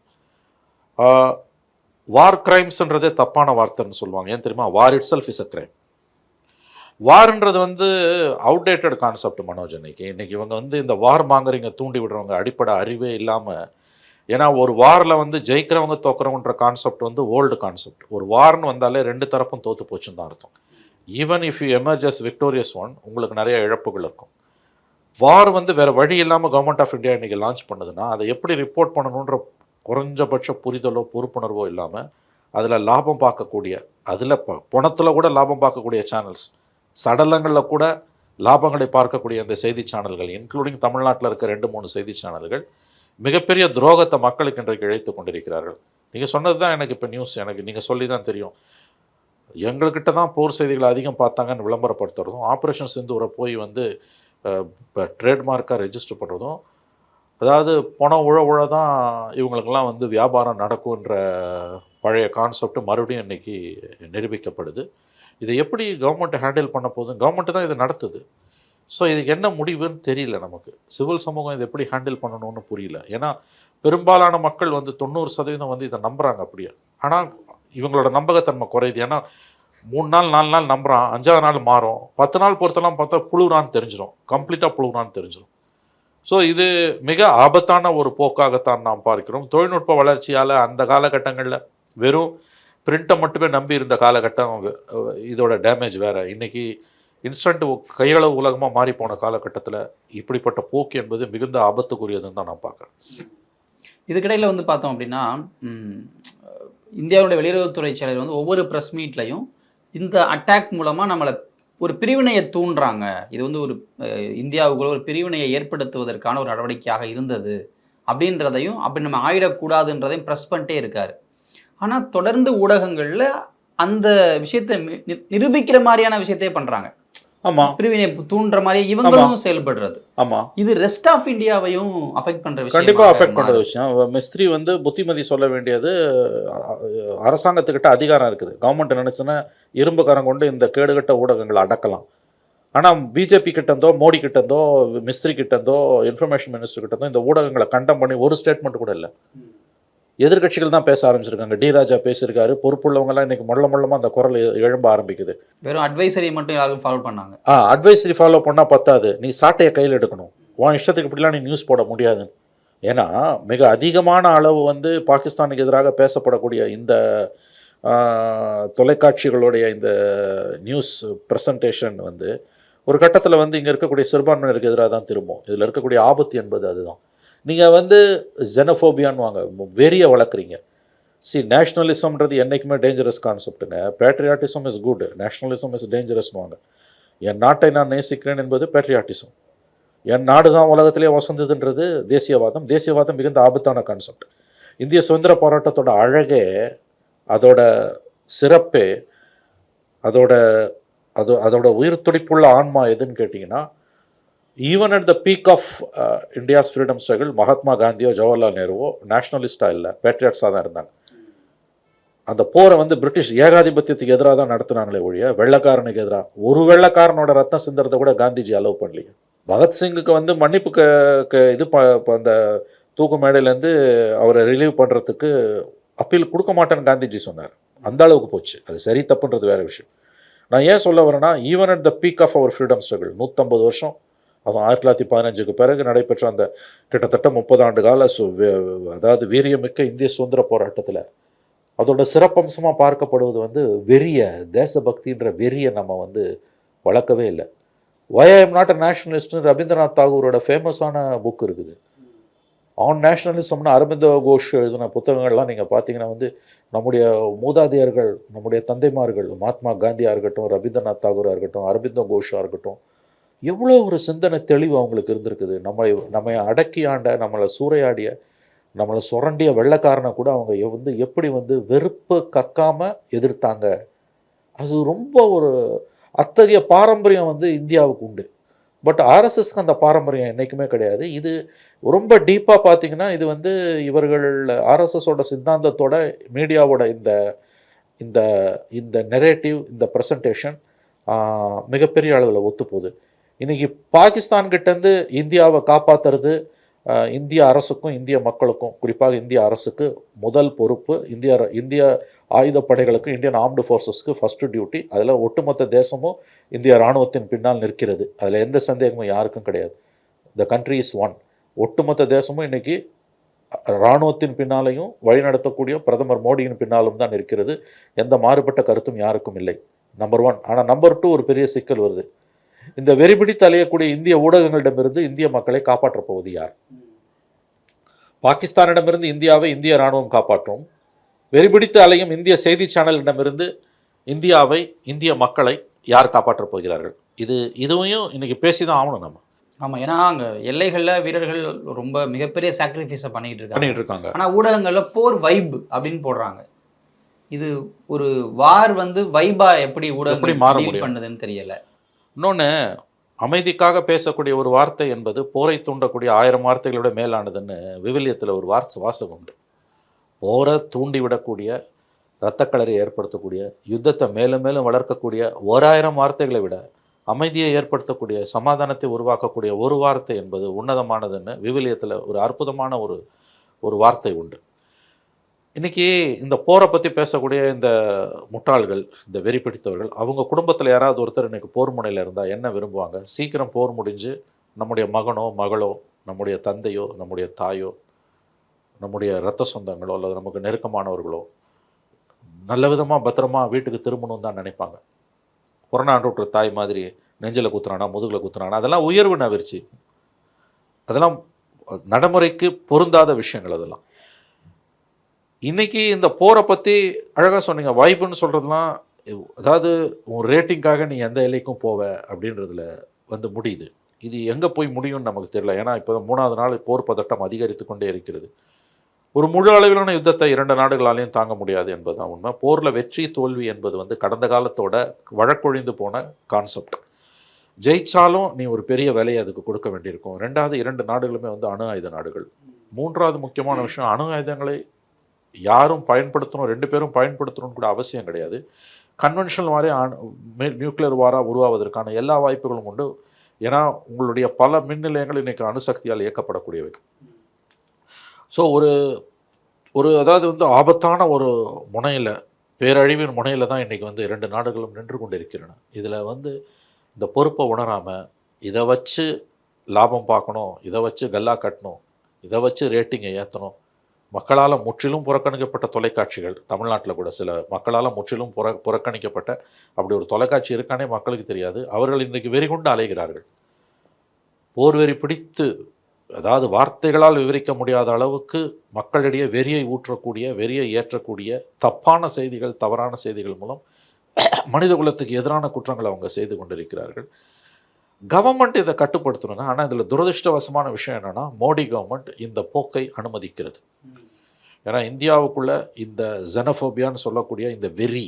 வார் கிரைம்ஸ்ன்றதே தப்பான வார்த்தைன்னு சொல்லுவாங்க. ஏன் தெரியுமா? War itself is a crime. வார்ன்றது வந்து அவுடேட்டட் கான்செப்ட் மனோஜ். இன்னைக்கு இவங்க வந்து இந்த வார் மாங்கரிங்க தூண்டி விடுறவங்க அடிப்படை அறிவே இல்லாமல். ஏன்னா ஒரு வாரில் வந்து ஜெயிக்கிறவங்க தோக்குறவன்ற கான்செப்ட் வந்து ஓல்டு கான்செப்ட். ஒரு வார்னு வந்தாலே 2 தரப்பும் தோற்று போச்சுன்னு தான் அர்த்தம். Even if you emerges victorious one, உங்களுக்கு நிறைய இழப்புகள் இருக்கும். வார் வந்து வேறு வழி இல்லாமல் கவர்மெண்ட் ஆஃப் இந்தியா இன்றைக்கி லான்ச் பண்ணுதுன்னா அதை எப்படி ரிப்போர்ட் பண்ணணுன்ற குறைஞ்சபட்ச புரிதலோ பொறுப்புணர்வோ இல்லாமல் அதில் லாபம் பார்க்கக்கூடிய, அதில் பணத்தில் கூட லாபம் பார்க்கக்கூடிய சேனல்ஸ், சடலங்களில் கூட லாபங்களை பார்க்கக்கூடிய அந்த செய்தி சேனல்கள், இன்க்ளூடிங் தமிழ்நாட்டில் இருக்க 2-3 செய்தி சேனல்கள் மிகப்பெரிய துரோகத்தை மக்களுக்கு இன்றைக்கு இழைத்து கொண்டிருக்கிறார்கள். நீங்கள் சொன்னது தான் எனக்கு இப்போ நியூஸ், எனக்கு நீங்கள் சொல்லி தான் தெரியும். எங்கள்கிட்ட தான் போர் செய்திகளை அதிகம் பார்த்தாங்கன்னு விளம்பரப்படுத்துறதும், ஆப்ரேஷன் சிந்தூரை போய் வந்து இப்போ ட்ரேட்மார்க்காக ரெஜிஸ்டர் பண்ணுறதும், அதாவது பணம் உழ தான் இவங்களுக்கெல்லாம் வந்து வியாபாரம் நடக்கும்ன்ற பழைய கான்செப்ட் மறுபடியும் இன்றைக்கி நிரூபிக்கப்படுது. இதை எப்படி கவர்மெண்ட் ஹேண்டில் பண்ண போகுது? கவர்மெண்ட்டு தான் இதை நடத்துது. ஸோ இதுக்கு என்ன முடிவுன்னு தெரியல நமக்கு. சிவில் சமூகம் இதை எப்படி ஹேண்டில் பண்ணணும்னு புரியல. ஏன்னா பெரும்பாலான மக்கள் வந்து 90% வந்து இதை நம்புகிறாங்க அப்படியே. ஆனால் இவங்களோட நம்பகத்தன்மை குறையுது. ஏன்னா 3 நாள் 4 நாள் நம்புகிறான், 5ஆவது நாள் மாறும், 10 நாள் பொறுத்தெல்லாம் பார்த்தா புழுறான்னு தெரிஞ்சிடும், கம்ப்ளீட்டாக புழுறான்னு தெரிஞ்சிடும். ஸோ இது மிக ஆபத்தான ஒரு போக்காகத்தான் நாம் பார்க்கிறோம். தொழில்நுட்ப வளர்ச்சியால் அந்த காலகட்டங்களில் வெறும் பிரிண்ட்டை மட்டுமே நம்பி இருந்த காலகட்டம், இதோட டேமேஜ் வேறு. இன்றைக்கி இன்ஸ்டன்ட் கையளவு உலகமாக மாறி போன காலகட்டத்தில் இப்படிப்பட்ட போக்கு என்பது மிகுந்த ஆபத்துக்குரியதுன்னு தான் நான் பார்க்குறேன். இதுக்கிடையில் வந்து பார்த்தோம் அப்படின்னா, இந்தியாவுடைய வெளியுறவுத்துறை செயலர் வந்து ஒவ்வொரு ப்ரெஸ் மீட்லையும் இந்த அட்டாக் மூலமாக நம்மளை ஒரு பிரிவினையை தூண்டுறாங்க, இது வந்து ஒரு இந்தியாவுக்குள்ள ஒரு பிரிவினையை ஏற்படுத்துவதற்கான ஒரு நடவடிக்கையாக இருந்தது அப்படின்றதையும், அப்படி நம்ம ஆயிடக்கூடாதுன்றதையும் ப்ரெஸ் பண்ணிட்டே இருக்காரு. ஆனால் தொடர்ந்து ஊடகங்களில் அந்த விஷயத்தை நிரூபிக்கிற மாதிரியான விஷயத்தையே பண்ணுறாங்க. ஆமாம், பிரிவினை தூண்டுற மாதிரி இவங்களும் செயல்படுறது. ஆமாம், இது ரெஸ்ட் ஆஃப் இந்தியாவையும் அஃபெக்ட் பண்ணுற விஷயம். கண்டிப்பாக அஃபெக்ட் பண்ணுற விஷயம். மிஸ்திரி வந்து புத்திமதி சொல்ல வேண்டியது, அரசாங்கத்துக்கிட்ட அதிகாரம் இருக்குது. கவர்மெண்ட் நினச்சுன்னா இரும்பு கரம் கொண்டு இந்த கேடுகட்ட ஊடகங்களை அடக்கலாம். ஆனால் பிஜேபி கிட்டேருந்தோ, மோடி கிட்டேருந்தோ, மிஸ்திரி கிட்டேருந்தோ, இன்ஃபர்மேஷன் மினிஸ்டர் கிட்டேருந்தோ இந்த ஊடகங்களை கண்டம் பண்ணி ஒரு ஸ்டேட்மெண்ட் கூட இல்லை. எதிர்கட்சிகள் தான் பேச ஆரம்பிச்சிருக்காங்க. டி ராஜா பேசியிருக்காரு. பொறுப்புள்ளவங்கலாம் இன்றைக்கி மொல்லமாக அந்த குரல் எழும்ப ஆரம்பிக்குது. வெறும் அட்வைசரி மட்டும் யாரும் ஃபாலோ பண்ணாங்க. அட்வைசரி ஃபாலோ பண்ணால் பத்தாது, நீ சாட்டையை கையில் எடுக்கணும். உன் இஷ்டத்துக்கு இப்படிலாம் நீ நியூஸ் போட முடியாது. ஏன்னா மிக அதிகமான அளவு வந்து பாகிஸ்தானுக்கு எதிராக பேசப்படக்கூடிய இந்த தொலைக்காட்சிகளுடைய இந்த நியூஸ் ப்ரெசன்டேஷன் வந்து ஒரு கட்டத்தில் வந்து இங்கே இருக்கக்கூடிய சிறுபான்மையினருக்கு எதிராக தான் திரும்பும். இதில் இருக்கக்கூடிய ஆபத்து என்பது அதுதான். நீங்கள் வந்து ஜெனோஃபோபியான்னு வாங்க, வெறியை வளர்க்குறீங்க. நேஷ்னலிசம்ன்றது என்றைக்குமே டேஞ்சரஸ் கான்செப்ட்டுங்க. Patriotism is good, nationalism is டேஞ்சரஸ்னு வாங்க. என் நாட்டை நான் நேசிக்கிறேன் என்பது பேட்ரியாட்டிசம். என் நாடு தான் உலகத்திலே வசந்ததுன்றது தேசியவாதம். தேசியவாதம் மிகுந்த ஆபத்தான கான்செப்ட். இந்திய சுதந்திர போராட்டத்தோட அழகே, அதோட சிறப்பே, அதோட உயிர் துடிப்புள்ள ஆன்மா எதுன்னு கேட்டிங்கன்னா, even at the peak of India's freedom struggle Mahatma காந்தியோ ஜவஹர்லால் நேருவோ நேஷ்னலிஸ்டாக இல்லை, பேட்ரியாட்ஸாக தான் இருந்தாங்க. அந்த போரை வந்து பிரிட்டிஷ் ஏகாதிபத்தியத்துக்கு எதிராக தான் நடத்துனாங்களே ஒழிய வெள்ளைக்காரனுக்கு எதிராக. ஒரு வெள்ளைக்காரனோட ரத்தம் சிந்துறதை கூட காந்திஜி அலோவ் பண்ணலையே. பகத்சிங்குக்கு வந்து மன்னிப்பு இது அந்த தூக்கு மேடையிலேருந்து அவரை ரிலீவ் பண்ணுறதுக்கு அப்பீல் கொடுக்க மாட்டேன்னு காந்திஜி சொன்னார். அந்த அளவுக்கு போச்சு. அது சரி தப்புன்றது வேறு விஷயம். நான் ஏன் சொல்ல வரேன்னா, even at the peak of our freedom struggle 150 வருஷம், அதுவும் 1915க்கு பிறகு நடைபெற்ற அந்த கிட்டத்தட்ட 30 ஆண்டு கால அதாவது வீரியமிக்க இந்திய சுதந்திர போராட்டத்தில் அதோட சிறப்பம்சமாக பார்க்கப்படுவது வந்து வெறிய, தேசபக்தின்ற வெறியை நம்ம வந்து வளர்க்கவே இல்லை. Why I am not a நேஷனலிஸ்ட்னு ரவீந்திரநாத் தாகூரோட ஃபேமஸான புக் இருக்குது. ஆன் நேஷனலிசம்னு அரவிந்தோ கோஷ் எழுதின புத்தகங்கள்லாம் நீங்கள் பார்த்தீங்கன்னா வந்து நம்முடைய மூதாதையர்கள், நம்முடைய தந்தைமார்கள், மகாத்மா காந்தியாக இருக்கட்டும், ரவீந்திரநாத் தாகூராக இருக்கட்டும், அரவிந்தோ கோஷாக இருக்கட்டும், எவ்வளோ ஒரு சிந்தனை தெளிவு அவங்களுக்கு இருந்திருக்குது. நம்மை அடக்கி ஆண்ட, நம்மளை சூறையாடிய, நம்மளை சுரண்டிய வெள்ளைக்காரனை கூட அவங்க வந்து எப்படி வந்து வெறுப்பு கக்காமல் எதிர்த்தாங்க. அது ரொம்ப ஒரு அத்தகைய பாரம்பரியம் வந்து இந்தியாவுக்கு உண்டு. பட் ஆர்எஸ்எஸ்க்கு அந்த பாரம்பரியம் என்றைக்குமே கிடையாது. இது ரொம்ப டீப்பாக பார்த்தீங்கன்னா, இது வந்து இவர்கள் ஆர்எஸ்எஸோட சித்தாந்தத்தோட மீடியாவோட இந்த இந்த இந்த நெரேட்டிவ், இந்த ப்ரெசன்டேஷன் மிகப்பெரிய அளவில் ஒத்துப்போகுது. இன்றைக்கி பாகிஸ்தான்கிட்டேருந்து இந்தியாவை காப்பாற்றுறது இந்திய அரசுக்கும் இந்திய மக்களுக்கும், குறிப்பாக இந்திய அரசுக்கு முதல் பொறுப்பு. இந்திய ஆயுதப்படைகளுக்கு, இந்தியன் ஆர்ம்டு ஃபோர்ஸஸ்க்கு ஃபஸ்ட்டு டியூட்டி. அதில் ஒட்டுமொத்த தேசமும் இந்திய இராணுவத்தின் பின்னால் நிற்கிறது. அதில் எந்த சந்தேகமும் யாருக்கும் கிடையாது. The country is one. ஒட்டுமொத்த தேசமும் இன்றைக்கி இராணுவத்தின் பின்னாலையும் வழிநடத்தக்கூடிய பிரதமர் மோடியின் பின்னாலும் தான் இருக்கிறது. எந்த மாறுபட்ட கருத்தும் யாருக்கும் இல்லை. நம்பர் 1. ஆனால் நம்பர் 2 ஒரு பெரிய சிக்கல் வருது. இந்த வெறிபிடித்து அலையக்கூடிய இந்திய ஊடகங்களிடமிருந்து இந்திய மக்களை காப்பாற்றப் போவது யார்? பாகிஸ்தானிடமிருந்து இந்தியாவை இந்திய இராணுவம் காப்பாற்றும். வெறிபிடித்து அலையும் இந்திய செய்தி சேனலிடமிருந்து இந்தியாவை, இந்திய மக்களை யார் காப்பாற்றப் போகிறார்கள்? இதுவையும் இன்னைக்கு பேசி தான் ஆகணும் நம்ம. ஆமாம், ஏன்னா அங்கே எல்லைகளில் வீரர்கள் ரொம்ப மிகப்பெரிய சாக்ரிஃபைஸை பண்ணிட்டு இருக்காங்க. பண்ணிட்டு இருக்காங்க. ஆனால் ஊடகங்களில் போர் வைப் அப்படின்னு போடுறாங்க. இது ஒரு வார் வந்து வைபா எப்படி ஊடகங்கள் மாற டீல் முடியும் பண்ணுதுன்னு தெரியல. இன்னொன்று, அமைதிக்காக பேசக்கூடிய ஒரு வார்த்தை என்பது போரை தூண்டக்கூடிய 1000 வார்த்தைகளோட மேலானதுன்னு விவிலியத்தில் ஒரு வாசகம் உண்டு. போரை தூண்டிவிடக்கூடிய, இரத்தக்களரை ஏற்படுத்தக்கூடிய, யுத்தத்தை மேலும் மேலும் வளர்க்கக்கூடிய 1000 வார்த்தைகளை விட அமைதியை ஏற்படுத்தக்கூடிய, சமாதானத்தை உருவாக்கக்கூடிய ஒரு வார்த்தை என்பது உன்னதமானதுன்னு விவிலியத்தில் ஒரு அற்புதமான ஒரு வார்த்தை உண்டு. இன்றைக்கி இந்த போரை பற்றி பேசக்கூடிய இந்த முட்டாள்கள், இந்த வெறி பிடித்தவர்கள், அவங்க குடும்பத்தில் யாராவது ஒருத்தர் இன்றைக்கி போர் முனையில் இருந்தால் என்ன விரும்புவாங்க? சீக்கிரம் போர் முடிஞ்சு நம்முடைய மகனோ மகளோ, நம்முடைய தந்தையோ நம்முடைய தாயோ, நம்முடைய இரத்த சொந்தங்களோ அல்லது நமக்கு நெருக்கமானவர்களோ நல்ல விதமாக பத்திரமா வீட்டுக்கு திரும்பணும்னு தான் நினைப்பாங்க. புறநானூற்று தாய் மாதிரி நெஞ்சில் குத்துறானா முதுகில் குத்துறானா அதெல்லாம் உயர்வு நவிர்ச்சி, அதெல்லாம் நடைமுறைக்கு பொருந்தாத விஷயங்கள். அதெல்லாம் இன்றைக்கி இந்த போரை பற்றி அழகாக சொன்னீங்க. வைப்புன்னு சொல்கிறதுலாம், அதாவது உன் ரேட்டிங்காக நீ எந்த எல்லைக்கும் போவ அப்படின்றதுல முடியுது. இது எங்கே போய் முடியும்னு நமக்கு தெரியல. ஏன்னா இப்போ 3வது நாள் போர் பதட்டம் அதிகரித்து கொண்டே இருக்கிறது. ஒரு முழு அளவிலான யுத்தத்தை 2 நாடுகளாலையும் தாங்க முடியாது என்பதுதான் உண்மை. போரில் வெற்றி தோல்வி என்பது கடந்த காலத்தோட வழக்கொழிந்து போன கான்செப்ட். ஜெயிச்சாலும் நீ ஒரு பெரிய விலையை அதுக்கு கொடுக்க வேண்டியிருக்கும். 2 நாடுகளுமே அணு ஆயுத நாடுகள். 3வது முக்கியமான விஷயம், அணு ஆயுதங்களை யாரும் பயன்படுத்தணும், 2 பேரும் பயன்படுத்தணும்னு கூட அவசியம் கிடையாது. கன்வென்ஷனல் மாதிரி நியூக்ளியர் வாராக உருவாவதற்கான எல்லா வாய்ப்புகளும் உண்டு. ஏன்னா உங்களுடைய பல மின் நிலையங்கள் இன்றைக்கி அணுசக்தியால் இயக்கப்படக்கூடியவை. ஸோ அதாவது ஆபத்தான ஒரு முனையில், பேரழிவின் முனையில் தான் இன்றைக்கி 2 நாடுகளும் நின்று கொண்டு இருக்கின்றன. இதில் இந்த பொறுப்பை உணராமல் இதை வச்சு லாபம் பார்க்கணும், இதை வச்சு கல்லா கட்டணும், இதை வச்சு ரேட்டிங்கை ஏற்றணும். மக்களால் முற்றிலும் புறக்கணிக்கப்பட்ட தொலைக்காட்சிகள், தமிழ்நாட்டில் கூட சில மக்களால் முற்றிலும் புறக்கணிக்கப்பட்ட அப்படி ஒரு தொலைக்காட்சி இருக்கானே மக்களுக்கு தெரியாது. அவர்கள் இன்றைக்கு வெறிகொண்டு அலைகிறார்கள். போர் வெறி பிடித்து, அதாவது வார்த்தைகளால் விவரிக்க முடியாத அளவுக்கு மக்களிடையே வெறியை ஊற்றக்கூடிய, வெறியை ஏற்றக்கூடிய தப்பான செய்திகள், தவறான செய்திகள் மூலம் மனித குலத்துக்கு எதிரான குற்றங்களை அவங்க செய்து கொண்டிருக்கிறார்கள். கவர்மெண்ட் இதை கட்டுப்படுத்தணுங்க. ஆனால் இதில் துரதிருஷ்டவசமான விஷயம் என்னென்னா, மோடி கவர்மெண்ட் இந்த போக்கை அனுமதிக்கிறது. ஏன்னா இந்தியாவுக்குள்ள இந்த ஜெனோஃபோபியான்னு சொல்லக்கூடிய இந்த வெறி,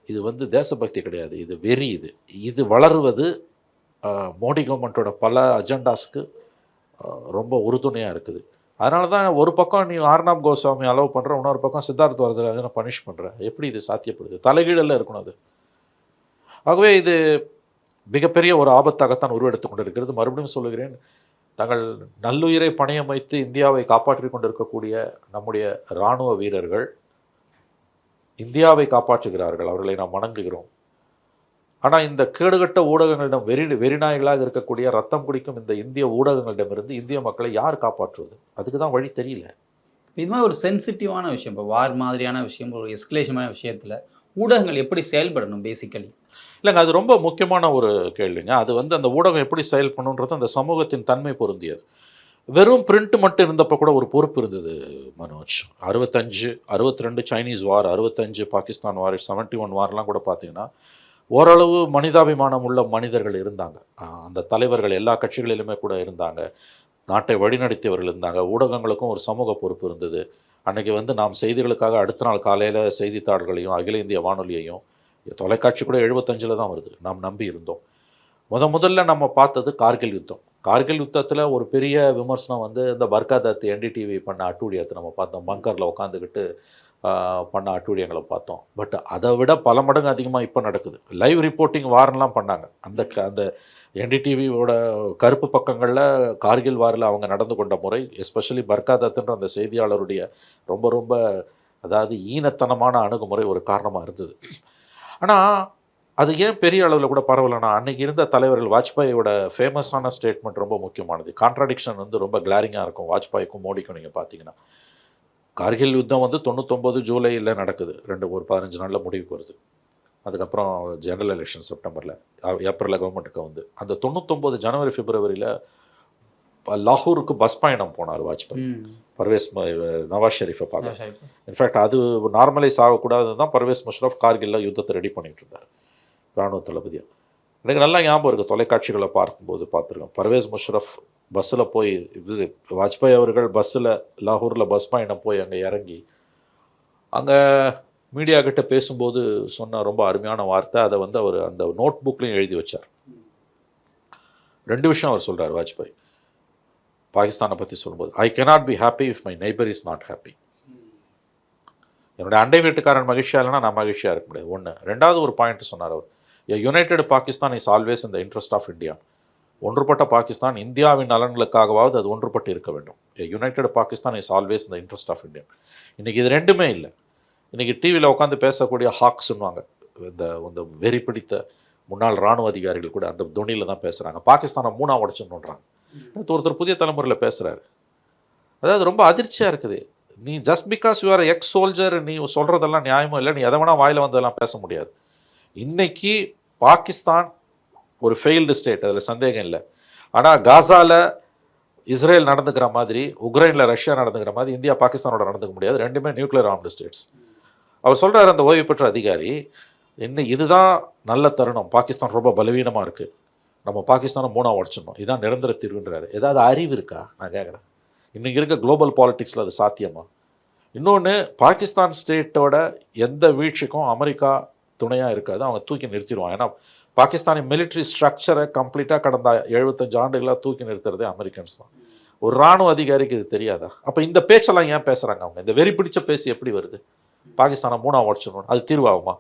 இது தேசபக்தி கிடையாது, இது வெறி. இது வளருவது மோடி கவர்மெண்ட்டோட பல அஜெண்டாஸ்க்கு ரொம்ப உறுதுணையாக இருக்குது. அதனால தான் ஒரு பக்கம் நீ ஆர்னாப் கோஸ்வாமி அலோவ் பண்ணுற, இன்னொரு பக்கம் சித்தார்த் வரதராஜனை பனிஷ் பண்ணுற. எப்படி இது சாத்தியப்படுது? தலைகீழில் இருக்கணும் அது. ஆகவே இது மிகப்பெரிய ஒரு ஆபத்தாகத்தான் உருவெடுத்து கொண்டிருக்கிறது. மறுபடியும் சொல்லுகிறேன், தங்கள் நல்லுயிரை பணயம் வைத்து இந்தியாவை காப்பாற்றி கொண்டிருக்கக்கூடிய நம்முடைய இராணுவ வீரர்கள் இந்தியாவை காப்பாற்றுகிறார்கள், அவர்களை நாம் வணங்குகிறோம். ஆனால் இந்த கேடுகட்ட ஊடகங்களிடம் வெறிநாய்களாக இருக்கக்கூடிய ரத்தம் குடிக்கும் இந்த இந்திய ஊடகங்களிடமிருந்து இந்திய மக்களை யார் காப்பாற்றுவது? அதுக்கு தான் வழி தெரியல. இது மாதிரி ஒரு சென்சிட்டிவான விஷயம், இப்போ வார் மாதிரியான விஷயம், ஒரு எஸ்கலேஷனான விஷயத்தில் ஊடகங்கள் எப்படி செயல்படணும் பேசிக்கலி? இல்லைங்க, அது ரொம்ப முக்கியமான ஒரு கேள்விங்க. அது அந்த ஊடகம் எப்படி செயல்படணுன்றது அந்த சமூகத்தின் தன்மை பொருந்தியது. வெறும் பிரிண்ட் மட்டும் இருந்தப்போ கூட ஒரு பொறுப்பு இருந்தது மனோஜ். 65, 62 சைனீஸ் வார், 65 பாகிஸ்தான் வார், 71 வார்லாம் கூட பார்த்தீங்கன்னா ஓரளவு மனிதாபிமானம் உள்ள மனிதர்கள் இருந்தாங்க. அந்த தலைவர்கள் எல்லா கட்சிகளிலுமே கூட இருந்தாங்க. நாட்டை வழிநடத்தியவர்கள் இருந்தாங்க. ஊடகங்களுக்கும் ஒரு சமூக பொறுப்பு இருந்தது. அன்றைக்கி நாம் செய்திகளுக்காக அடுத்த நாள் காலையில் செய்தித்தாள்களையும் அகில இந்திய வானொலியையும், தொலைக்காட்சி கூட 75 தான் வருது, நாம் நம்பி இருந்தோம். முதல்ல நம்ம பார்த்தது கார்கில் யுத்தம். கார்கில் யுத்தத்தில் ஒரு பெரிய விமர்சனம் இந்த பர்காதத் NDTV பண்ண அட்டூழியத்தை நம்ம பார்த்தோம். பங்கரில் உட்காந்துக்கிட்டு பண்ண அட்டூழியங்களை பார்த்தோம். பட் அதை விட பல மடங்கு அதிகமாக இப்போ நடக்குது. லைவ் ரிப்போர்ட்டிங் வாரெலாம் பண்ணாங்க. அந்த NDTVயோட கருப்பு பக்கங்களில் கார்கில் வாரில் அவங்க நடந்து கொண்ட முறை, எஸ்பெஷலி பர்காதத்ன்ற அந்த செய்தியாளருடைய ரொம்ப ரொம்ப அதாவது ஈனத்தனமான அணுகுமுறை ஒரு காரணமாக இருந்தது. ஆனால் அது ஏன் பெரிய அளவில் கூட பரவலைன்னா, அன்றைக்கி இருந்த தலைவர்கள், வாஜ்பாயோட ஃபேமஸான ஸ்டேட்மெண்ட் ரொம்ப முக்கியமானது. கான்ட்ராடிக்ஷன் ரொம்ப கிளாரிங்காக இருக்கும் வாஜ்பாய்க்கும் மோடிக்கும். நீங்கள் பார்த்தீங்கன்னா கார்கில் யுத்தம் 99 ஜூலையில் நடக்குது, ஒரு 15 நாளில் முடிவுக்கு வருது. அதுக்கப்புறம் ஜெனரல் எலெக்ஷன் செப்டம்பரில், ஏப்ரலில் கவர்மெண்ட்டுக்கு அந்த 99 ஜனவரி பிப்ரவரியில் லாகூருக்கு பஸ் பயணம் போனார் வாஜ்பாய், நவாஸ் ஷெரீஃபை பார்க்க. இன்ஃபேக்ட் அது நார்மலைஸ் ஆகக்கூடாது தான் பர்வேஸ் முஷரஃப் கார்கில்ல யுத்தத்தை ரெடி பண்ணிட்டு இருந்தார் இராணுவ தளபதியாக. எனக்கு நல்லா ஞாபகம் இருக்குது, தொலைக்காட்சிகளை பார்த்துருக்கேன். பர்வேஸ் முஷரஃப் பஸ்ஸில் போய் இது வாஜ்பாய் அவர்கள் பஸ்ஸில் லாகூரில் பஸ் பயணம் போய் அங்கே இறங்கி அங்கே மீடியா கிட்ட பேசும்போது சொன்ன ரொம்ப அருமையான வார்த்தை. அதை வந்து அவர் அந்த நோட் புக்லையும் எழுதி வச்சார். 2 விஷயம் அவர் சொல்கிறார் வாஜ்பாய் பாகிஸ்தானை பற்றி சொல்லும்போது. ஐ cannot be happy if my neighbor is not happy. என்னுடைய அண்டை வீட்டுக்காரன் மகிழ்ச்சியாக இல்லைனா நான் மகிழ்ச்சியாக இருக்க முடியாது. 1. 2வது ஒரு பாயிண்ட் சொன்னார் அவர், united Pakistan is always in the interest of India. ஒன்றுபட்ட பாகிஸ்தான் இந்தியாவின் நலன்களுக்காகவாவது அது ஒன்றுபட்டு இருக்க வேண்டும். United Pakistan is always in the interest of India. இன்றைக்கி இது ரெண்டுமே இல்லை. இன்றைக்கி டிவியில் உட்காந்து பேசக்கூடிய ஹாக்ஸ்ன்னுவாங்க, இந்த வெறி பிடித்த முன்னாள் இராணுவ அதிகாரிகள் கூட அந்த துணியில் தான் பேசுகிறாங்க. பாகிஸ்தானை 3ஆக உடச்சுன்னுன்றாங்க. ஒருத்தர் புதிய தலைமுறையில் பேசுகிறாரு. அதாவது ரொம்ப அதிர்ச்சியாக இருக்குது. நீ just because you are X soldier, நீ சொல்கிறதெல்லாம் நியாயமும் இல்லை, நீ எதை வேணால் வாயில் வந்ததெல்லாம் பேச முடியாது. இன்றைக்கி பாகிஸ்தான் ஒரு ஃபெயில்டு ஸ்டேட், அதில் சந்தேகம் இல்லை. ஆனால் காசாவில் இஸ்ரேல் நடந்துக்கிற மாதிரி, உக்ரைனில் ரஷ்யா நடந்துக்கிற மாதிரி இந்தியா பாகிஸ்தானோட நடந்துக்க முடியாது. ரெண்டுமே நியூக்ளியர் ஆர்ம்டு ஸ்டேட்ஸ். அவர் சொல்கிறார் அந்த ஓய்வு பெற்ற அதிகாரி, இன்னும் இதுதான் நல்ல தருணம், பாகிஸ்தான் ரொம்ப பலவீனமாக இருக்குது, நம்ம பாகிஸ்தானை 3ஆக உடச்சிடணும், இதுதான் நிரந்தர தீர்வுன்றாரு. ஏதாவது அறிவு இருக்கா நான் கேட்குறேன். இன்றைக்கி இருக்க குளோபல் பாலிட்டிக்ஸில் அது சாத்தியமா? இன்னொன்று, பாகிஸ்தான் ஸ்டேட்டோட எந்த வீழ்ச்சிக்கும் அமெரிக்கா துணையாக இருக்காது, அவங்க தூக்கி நிறுத்திடுவாங்க. ஏன்னா பாகிஸ்தானி மிலிட்ரி ஸ்ட்ரக்சரை கம்ப்ளீட்டாக கடந்த 75 ஆண்டுகளாக தூக்கி நிறுத்துறதே அமெரிக்கன்ஸ் தான். ஒரு இராணுவ அதிகாரிக்கு இது தெரியாதா? அப்போ இந்த பேச்செல்லாம் ஏன் பேசுகிறாங்க அவங்க? இந்த வெறி பிடிச்ச பேசி எப்படி வருது? பாகிஸ்தானை 3ஆக உடச்சிடணும், அது தீர்வாகுமா?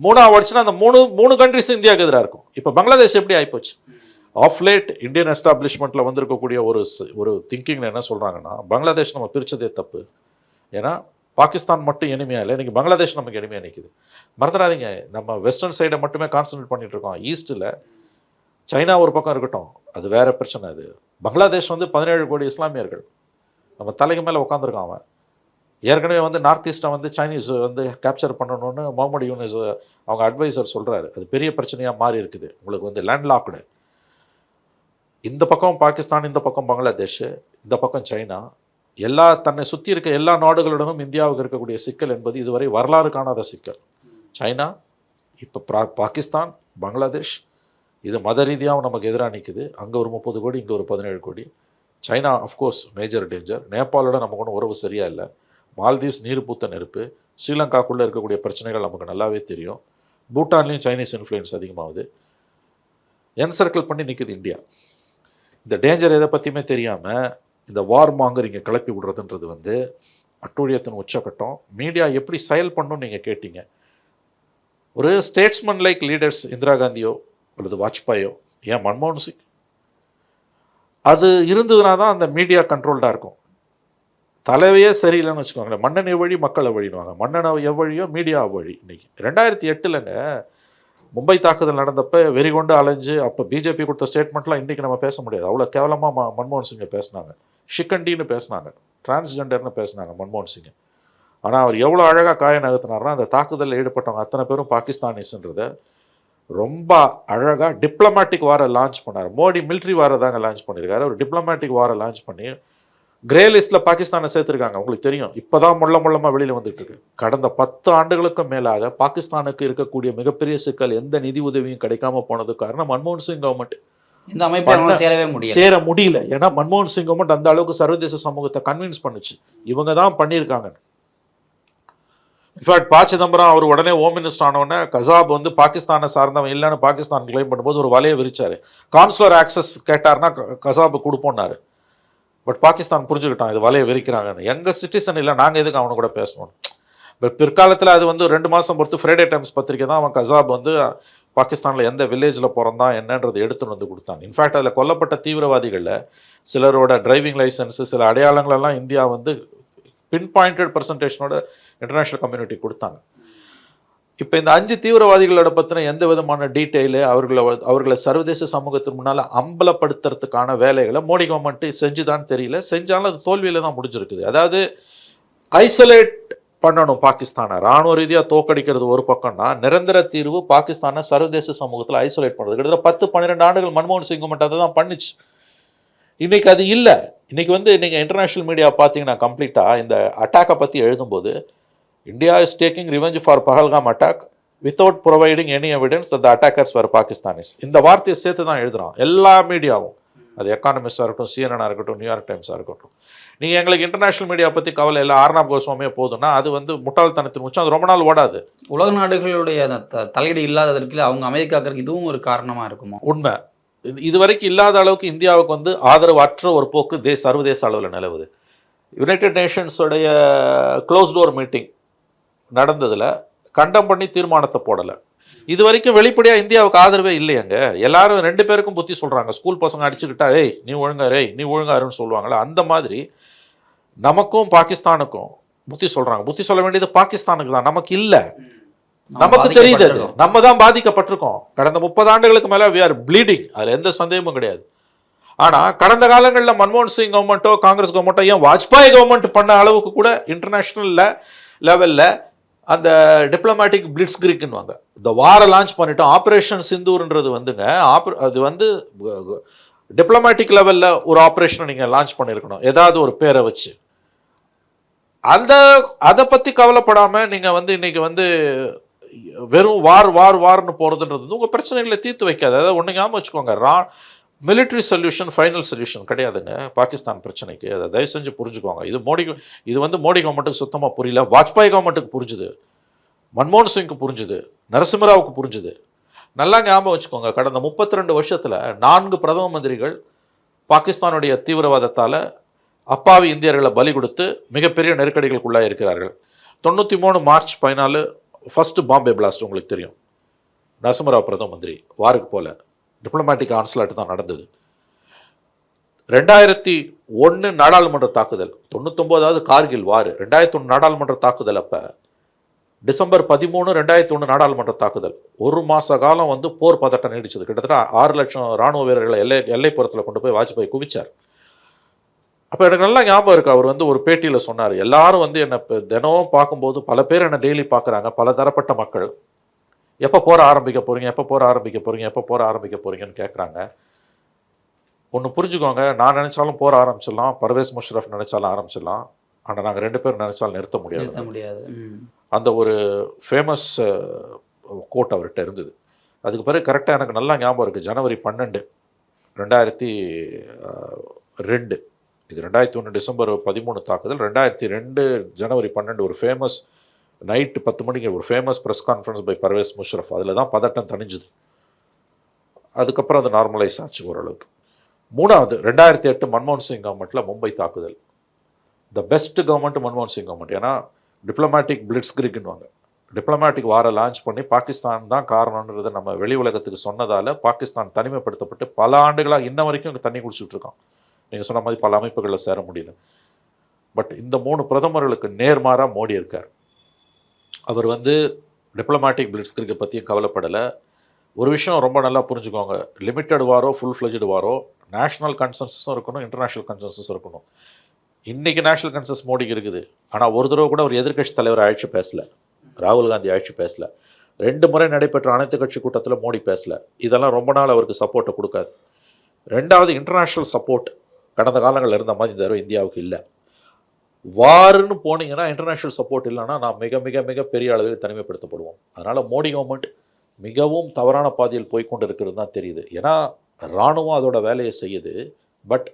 3ஆக உடச்சுன்னா அந்த மூணு கண்ட்ரிஸும் இந்தியாவுக்கு எதிராக இருக்கும். இப்போ பங்களாதேஷ் எப்படி ஆகிப்போச்சு? ஆஃப் லேட் இந்தியன் எஸ்டாப்ளிஷ்மெண்ட்டில் வந்திருக்கக்கூடிய ஒரு திங்கிங்கில் என்ன சொல்கிறாங்கன்னா, பங்களாதேஷ் நம்ம பிரித்ததே தப்பு, ஏன்னா பாகிஸ்தான் மட்டும் எனிமையாக இல்லை, இன்றைக்கி பங்களாதேஷ் நமக்கு எனிமையாக நிற்குது. மறந்துடாதீங்க, நம்ம வெஸ்டர்ன் சைடை மட்டுமே கான்சன்ட்ரேட் பண்ணிகிட்டு இருக்கோம். ஈஸ்ட்டில் சைனா ஒரு பக்கம் இருக்கட்டும், அது வேறு பிரச்சனை. அது பங்களாதேஷ் வந்து 17 கோடி இஸ்லாமியர்கள் நம்ம தலைக்கு மேலே உட்காந்துருக்கான். அவன் ஏற்கனவே வந்து நார்த் ஈஸ்ட்டை வந்து சைனீஸ் வந்து கேப்சர் பண்ணணும்னு முகமது யூனிஸ் அவங்க அட்வைசர் சொல்கிறாரு. அது பெரிய பிரச்சனையாக மாறி இருக்குது. உங்களுக்கு வந்து லேண்ட் லாக்டு, இந்த பக்கம் பாகிஸ்தான், இந்த பக்கம் பங்களாதேஷ், இந்த பக்கம் சைனா, தன்னை சுற்றி இருக்க எல்லா நாடுகளுடனும் இந்தியாவுக்கு இருக்கக்கூடிய சிக்கல் என்பது இதுவரை வரலாறு காணாத சிக்கல். சைனா, இப்போ பாகிஸ்தான், பங்களாதேஷ், இது மத ரீதியாகவும் நமக்கு எதிராக நிற்குது. அங்கே ஒரு 30 கோடி, இங்கே ஒரு 17 கோடி. China of course major danger. நேபாளோட நமக்கு ஒன்றும் உறவு சரியாக இல்லை. மால்தீவ்ஸ் நீர் பூத்த நெருப்பு. ஸ்ரீலங்காக்குள்ளே இருக்கக்கூடிய பிரச்சனைகள் நமக்கு நல்லாவே தெரியும். பூட்டான்லேயும் சைனீஸ் இன்ஃப்ளூயன்ஸ் அதிகமாகுது. என்சர்க்கிள் பண்ணி நிற்குது இந்தியா. இந்த டேஞ்சர் எதை பற்றியுமே தெரியாமல் இந்த வார் மாங்கர் இங்கே கிளப்பி விடுறதுன்றது வந்து அட்டூழியத்தின் உச்சக்கட்டம். மீடியா எப்படி செயல் பண்ணணும்னு நீங்கள் கேட்டீங்க. ஒரு ஸ்டேட்ஸ்மேன் லைக் லீடர்ஸ், இந்திரா காந்தியோ அல்லது வாஜ்பாயோ, ஏன் மன்மோகன் சிங், அது இருந்ததுனா தான் அந்த மீடியா கண்ட்ரோல்டாக இருக்கும். தலைவையே சரியில்லைன்னு வச்சுக்கோங்களேன். மன்னன் எவ்வழி மக்கள் எவ்வழினுவாங்க. மன்னன் எவ்வழியோ மீடியா அவ்வழி. இன்றைக்கி 2008 மும்பை தாக்குதல் நடந்தப்போ வெறி கொண்டு அலைஞ்சு அப்போ பிஜேபி கொடுத்த ஸ்டேட்மெண்ட்லாம் இன்றைக்கி நம்ம பேச முடியாது. அவ்வளோ கேவலமாக மன்மோகன் சிங்கை பேசினாங்க. ஷிக்கண்டின்னு பேசினாங்க, டிரான்ஸ்ஜெண்டர்னு பேசினாங்க மன்மோகன் சிங்கை. ஆனால் அவர் எவ்வளோ அழகாக காய நகர்த்தினார்னா, அந்த தாக்குதலில் ஈடுபட்டவங்க அத்தனை பேரும் பாகிஸ்தானிஸ்ன்றதை ரொம்ப அழகாக டிப்ளமேட்டிக் வாரை லான்ச் பண்ணார். மோடி மிலிட்ரி வாரை தாங்க லான்ச் பண்ணியிருக்காரு. ஒரு டிப்ளமேட்டிக் வாரை லான்ச் பண்ணி கிரே லிஸ்ட்டில் பாகிஸ்தானை சேர்த்துருக்காங்க. உங்களுக்கு தெரியும், இப்போ தான் முள்ளமாக வெளியில் வந்துட்டு இருக்கு. கடந்த 10 ஆண்டுகளுக்கும் மேலாக பாகிஸ்தானுக்கு இருக்கக்கூடிய மிகப்பெரிய சிக்கல் எந்த நிதி உதவியும் கிடைக்காம போனது காரணம் மன்மோகன் சிங் கவர்மெண்ட். இந்த அமைப்பு சேர முடியல. ஏன்னா மன்மோகன் சிங் கவர்மெண்ட் அந்த அளவுக்கு சர்வதேச சமூகத்தை கன்வின்ஸ் பண்ணுச்சு. இவங்க தான் பண்ணியிருக்காங்க. இன்ஃபேக்ட் ப. சிதம்பரம் அவர் உடனே ஹோம் மினிஸ்டர் ஆனவுடனே கசாப் வந்து பாகிஸ்தானை சார்ந்தவன் இல்லைன்னு பாகிஸ்தான் கிளைம் பண்ணும்போது ஒரு வலையை விரிச்சார். கான்சுலர் ஆக்சஸ் கேட்டார்னா கசாபு கொடுப்போன்னாரு. பட் பாகிஸ்தான் புரிஞ்சுக்கிட்டான் இது வலையை விரிக்கிறாங்கன்னு. எங்கள் சிட்டிசன் இல்லை, நாங்கள் எதுக்கு அவனை கூட பேசணும். பட் பிற்காலத்தில் அது வந்து 2 மாதம் பொறுத்து ஃப்ரைடே டைம்ஸ் பத்திரிக்கை தான் அவன் கசாப் வந்து பாகிஸ்தானில் எந்த வில்லேஜில் பிறந்தான் என்னன்றது எடுத்துன்னு வந்து கொடுத்தான். இன்ஃபேக்ட் அதில் கொல்லப்பட்ட தீவிரவாதிகளில் சிலரோட டிரைவிங் லைசன்ஸு, சில அடையாளங்களெல்லாம் இந்தியா வந்து பின் பாயிண்டட் பர்சன்டேஷனோட இன்டர்நேஷ்னல் கம்யூனிட்டி கொடுத்தாங்க. இப்போ இந்த 5 தீவிரவாதிகளோட பற்றின எந்த விதமான டீட்டெயிலு அவர்களை சர்வதேச சமூகத்தின் முன்னால் அம்பலப்படுத்துறதுக்கான வேலைகளை மோடி கவர்மெண்ட்டு செஞ்சுதான் தெரியல. செஞ்சாலும் அது தோல்வியில் தான் முடிஞ்சிருக்குது. அதாவது ஐசோலேட் பண்ணணும் பாகிஸ்தானை, இராணுவ ரீதியாக தோக்கடிக்கிறது ஒரு பக்கம்னா, நிரந்தர தீர்வு பாகிஸ்தானை சர்வதேச சமூகத்தில் ஐசோலேட் பண்ணுறது. கிட்டத்தட்ட 10-12 ஆண்டுகள் மன்மோகன் சிங் கவர்மெண்ட் அதை தான் பண்ணிச்சு. இன்றைக்கி அது இல்லை. இன்றைக்கி நீங்கள் இன்டர்நேஷ்னல் மீடியா பார்த்தீங்கன்னா கம்ப்ளீட்டாக இந்த அட்டாக்கை பற்றி எழுதும்போது, India is taking revenge for Pahalgam attack, without providing any evidence the attackers were Pakistanis. இந்த வார்த்தையை சேர்த்து தான் எழுதுகிறான் எல்லா மீடியாவும். அது எக்கானமிஸ்டாக இருக்கட்டும், CNN இருக்கட்டும், நியூயார்க் டைம்ஸாக இருக்கட்டும். நீங்கள் எங்களுக்கு இன்டர்நேஷனல் மீடியா பற்றி கவலை இல்லை, ஆர்னாப் கோஸ்வாமியே போதுன்னா அது வந்து முட்டாள்தனத்தின் உச்சம். அது ரொம்ப நாள் ஓடாது. உலக நாடுகளுடைய தலையீடு இல்லாததற்கு அவங்க அமைதி காக்கிறதுக்கு இதுவும் ஒரு காரணமாக இருக்குமோ? உண்மை. இதுவரைக்கும் இல்லாத அளவுக்கு இந்தியாவுக்கு வந்து ஆதரவு அற்ற ஒரு போக்கு சர்வதேச அளவில் நிலவுது. யுனைடெட் நேஷன்ஸோடைய க்ளோஸ் டோர் மீட்டிங் நடந்ததில் கண்டம் பண்ணி தீர்மானத்தை போடலை. இது வரைக்கும் வெளிப்படையாக இந்தியாவுக்கு ஆதரவே இல்லையாங்க. எல்லாரும் 2 பேருக்கும் புத்தி சொல்கிறாங்க. ஸ்கூல் பசங்க அடிச்சுக்கிட்டா ஏய் நீ ஒழுங்காருன்னு சொல்லுவாங்களே, அந்த மாதிரி நமக்கும் பாகிஸ்தானுக்கும் புத்தி சொல்கிறாங்க. புத்தி சொல்ல வேண்டியது பாகிஸ்தானுக்கு தான், நமக்கு இல்லை. நமக்கு தெரியுது, அது நம்ம தான் பாதிக்கப்பட்டிருக்கோம். கடந்த 30 ஆண்டுகளுக்கு மேலே we are bleeding, அதில் எந்த சந்தேகமும் கிடையாது. ஆனால் கடந்த காலங்களில் மன்மோகன் சிங் கவர்மெண்ட்டோ காங்கிரஸ் கவர்மெண்ட்டோ ஏன் வாஜ்பாய் கவர்மெண்ட் பண்ண அளவுக்கு கூட இன்டர்நேஷ்னல் லெவலில் அந்த டிப்ளமேட்டிக் பிளிட்ஸ் கிரிக்குன்னுவாங்க, இந்த வாரை லான்ச் பண்ணிட்டோம். ஆப்ரேஷன் சிந்தூர்ன்றது வந்துங்க, அது வந்து டிப்ளமேட்டிக் லெவலில் ஒரு ஆப்ரேஷனை நீங்கள் லான்ச் பண்ணியிருக்கணும், ஏதாவது ஒரு பேரை வச்சு. அதை பற்றி கவலைப்படாமல் நீங்கள் வந்து இன்னைக்கு வந்து வெறும் வார்னு போகிறதுன்றது உங்கள் பிரச்சனைகளை தீர்த்து வைக்காது. அதாவது ஒன்று ஞாபகம் வச்சுக்கோங்க, மிலிட்ரி சொல்யூஷன் ஃபைனல் சொல்யூஷன் கிடையாதுங்க பாகிஸ்தான் பிரச்சனைக்கு. அதை தயவு செஞ்சு புரிஞ்சுக்கோங்க. இது வந்து மோடி கவர்மெண்ட்டுக்கு சுத்தமாக புரியல. வாஜ்பாய் கவர்மெண்ட்டுக்கு புரிஞ்சுது, மன்மோகன் சிங்க்கு புரிஞ்சுது, நரசிம்மராவுக்கு புரிஞ்சுது. நல்லா ஞாபகம் வச்சுக்கோங்க, கடந்த 32 வருஷத்தில் 4 பிரதம மந்திரிகள் பாகிஸ்தானுடைய தீவிரவாதத்தால் அப்பாவி இந்தியர்களை பலி கொடுத்து மிகப்பெரிய நெருக்கடிகளுக்குள்ளாக இருக்கிறார்கள். 93 மார்ச் 14 ஃபர்ஸ்ட் பாம்பே பிளாஸ்ட் உங்களுக்கு தெரியும். நரசிம்மராவ் பிரதம மந்திரி வாருக்கு போல டிப்ளமேட்டிக் ஆன்ஸ்லாட் தான் நடந்தது. 2001 நாடாளுமன்ற தாக்குதல், 99வது கார்கில் வார், 2001 நாடாளுமன்ற தாக்குதல். அப்போ டிசம்பர் 13 2001 நாடாளுமன்ற தாக்குதல். 1 மாத காலம் வந்து போர் பதட்டம் நீடிச்சது. கிட்டத்தட்ட 6 லட்சம் ராணுவ வீரர்களை எல்லைப்புறத்தில் கொண்டு போய் வாஜ்பாய் குவிச்சார். அப்போ எனக்கு நல்லா ஞாபகம் இருக்குது, அவர் வந்து ஒரு பேட்டியில் சொன்னார், எல்லாரும் வந்து என்னை தினமும் பார்க்கும்போது பல பேர் என்னை டெய்லி பார்க்குறாங்க, பல தரப்பட்ட மக்கள், எப்போ போற ஆரம்பிக்க போகிறீங்கன்னு கேட்குறாங்க. ஒன்று புரிஞ்சுக்கோங்க, நான் நினச்சாலும் போற ஆரம்பிச்சிடலாம், பர்வேஸ் முஷரஃப் நினச்சாலும் ஆரம்பிச்சிடலாம், ஆனால் நாங்கள் 2 பேரும் நினச்சாலும் நிறுத்த முடியாது. அந்த ஒரு ஃபேமஸ் கோட் அவர்கிட்ட இருந்தது. அதுக்கு பிறகு கரெக்டாக எனக்கு நல்லா ஞாபகம் இருக்குது, ஜனவரி 12 2002, இது 2001 டிசம்பர் 13 தாக்குதல், 2002 ஜனவரி 12 ஒரு ஃபேமஸ் நைட்டு 10 மணிக்கு ஒரு famous press conference by Pervez Musharraf. அதில் தான் பதட்டம் தணிஞ்சுது. அதுக்கப்புறம் அது நார்மலைஸ் ஆச்சு ஓரளவுக்கு. 3வது 2008 மன்மோகன் சிங் கவர்மெண்ட்டில் மும்பை தாக்குதல். த பெஸ்ட் கவர்மெண்ட் மன்மோகன் சிங் கவர்மெண்ட். ஏன்னா டிப்ளமேட்டிக் பிளிட்ஸ் கிரிக்குன்னுவாங்க, டிப்ளமேட்டிக் வாரை லான்ச் பண்ணி பாகிஸ்தான் தான் காரணன்றதை நம்ம வெளி உலகத்துக்கு சொன்னதால் பாகிஸ்தான் தனிமைப்படுத்தப்பட்டு பல ஆண்டுகளாக இன்ன வரைக்கும் இங்கே தண்ணி குடிச்சிட்டு இருக்கான். நீங்கள் சொன்ன மாதிரி பல அமைப்புகளில் சேர முடியல. பட் இந்த 3 பிரதமர்களுக்கு நேர்மாறாக மோடி இருக்கார். அவர் வந்து டிப்ளமேட்டிக் பிளிட்ஸ்கிரிக்கை பற்றியும் கவலைப்படலை. ஒரு விஷயம் ரொம்ப நல்லா புரிஞ்சுக்கோங்க, லிமிட்டட் வாரோ ஃபுல் ஃப்ளெஜ்டு வாரோ நேஷனல் கன்சென்சஸும் இருக்கணும், இன்டர்நேஷ்னல் கன்சென்சஸும் இருக்கணும். இன்றைக்கி நேஷனல் கன்சென்சஸ் மோடிக்கு இருக்குது, ஆனால் ஒரு தடவை கூட ஒரு எதிர்க்கட்சி தலைவரை அழைச்சி பேசலை, ராகுல் காந்தி அழைச்சி பேசலை. 2 முறை நடைபெற்ற அனைத்து கட்சி கூட்டத்தில் மோடி பேசலை. இதெல்லாம் ரொம்ப நாள் அவருக்கு சப்போர்ட்டை கொடுக்காது. 2வது இன்டர்நேஷ்னல் சப்போர்ட் கடந்த காலங்களில் இருந்த மாதிரி இந்த தடவை இந்தியாவுக்கு இல்லை. வாருன்னு போனீங்கன்னா இன்டர்நேஷ்னல் சப்போர்ட் இல்லைன்னா நான் மிக மிக மிக பெரிய அளவில் தனிமைப்படுத்தப்படுவோம். அதனால் மோடி கவர்மெண்ட் மிகவும் தவறான பாதையில் போய்கொண்டு இருக்கிறது தான் தெரியுது. ஏன்னா இராணுவம் அதோட வேலையை செய்யுது, பட்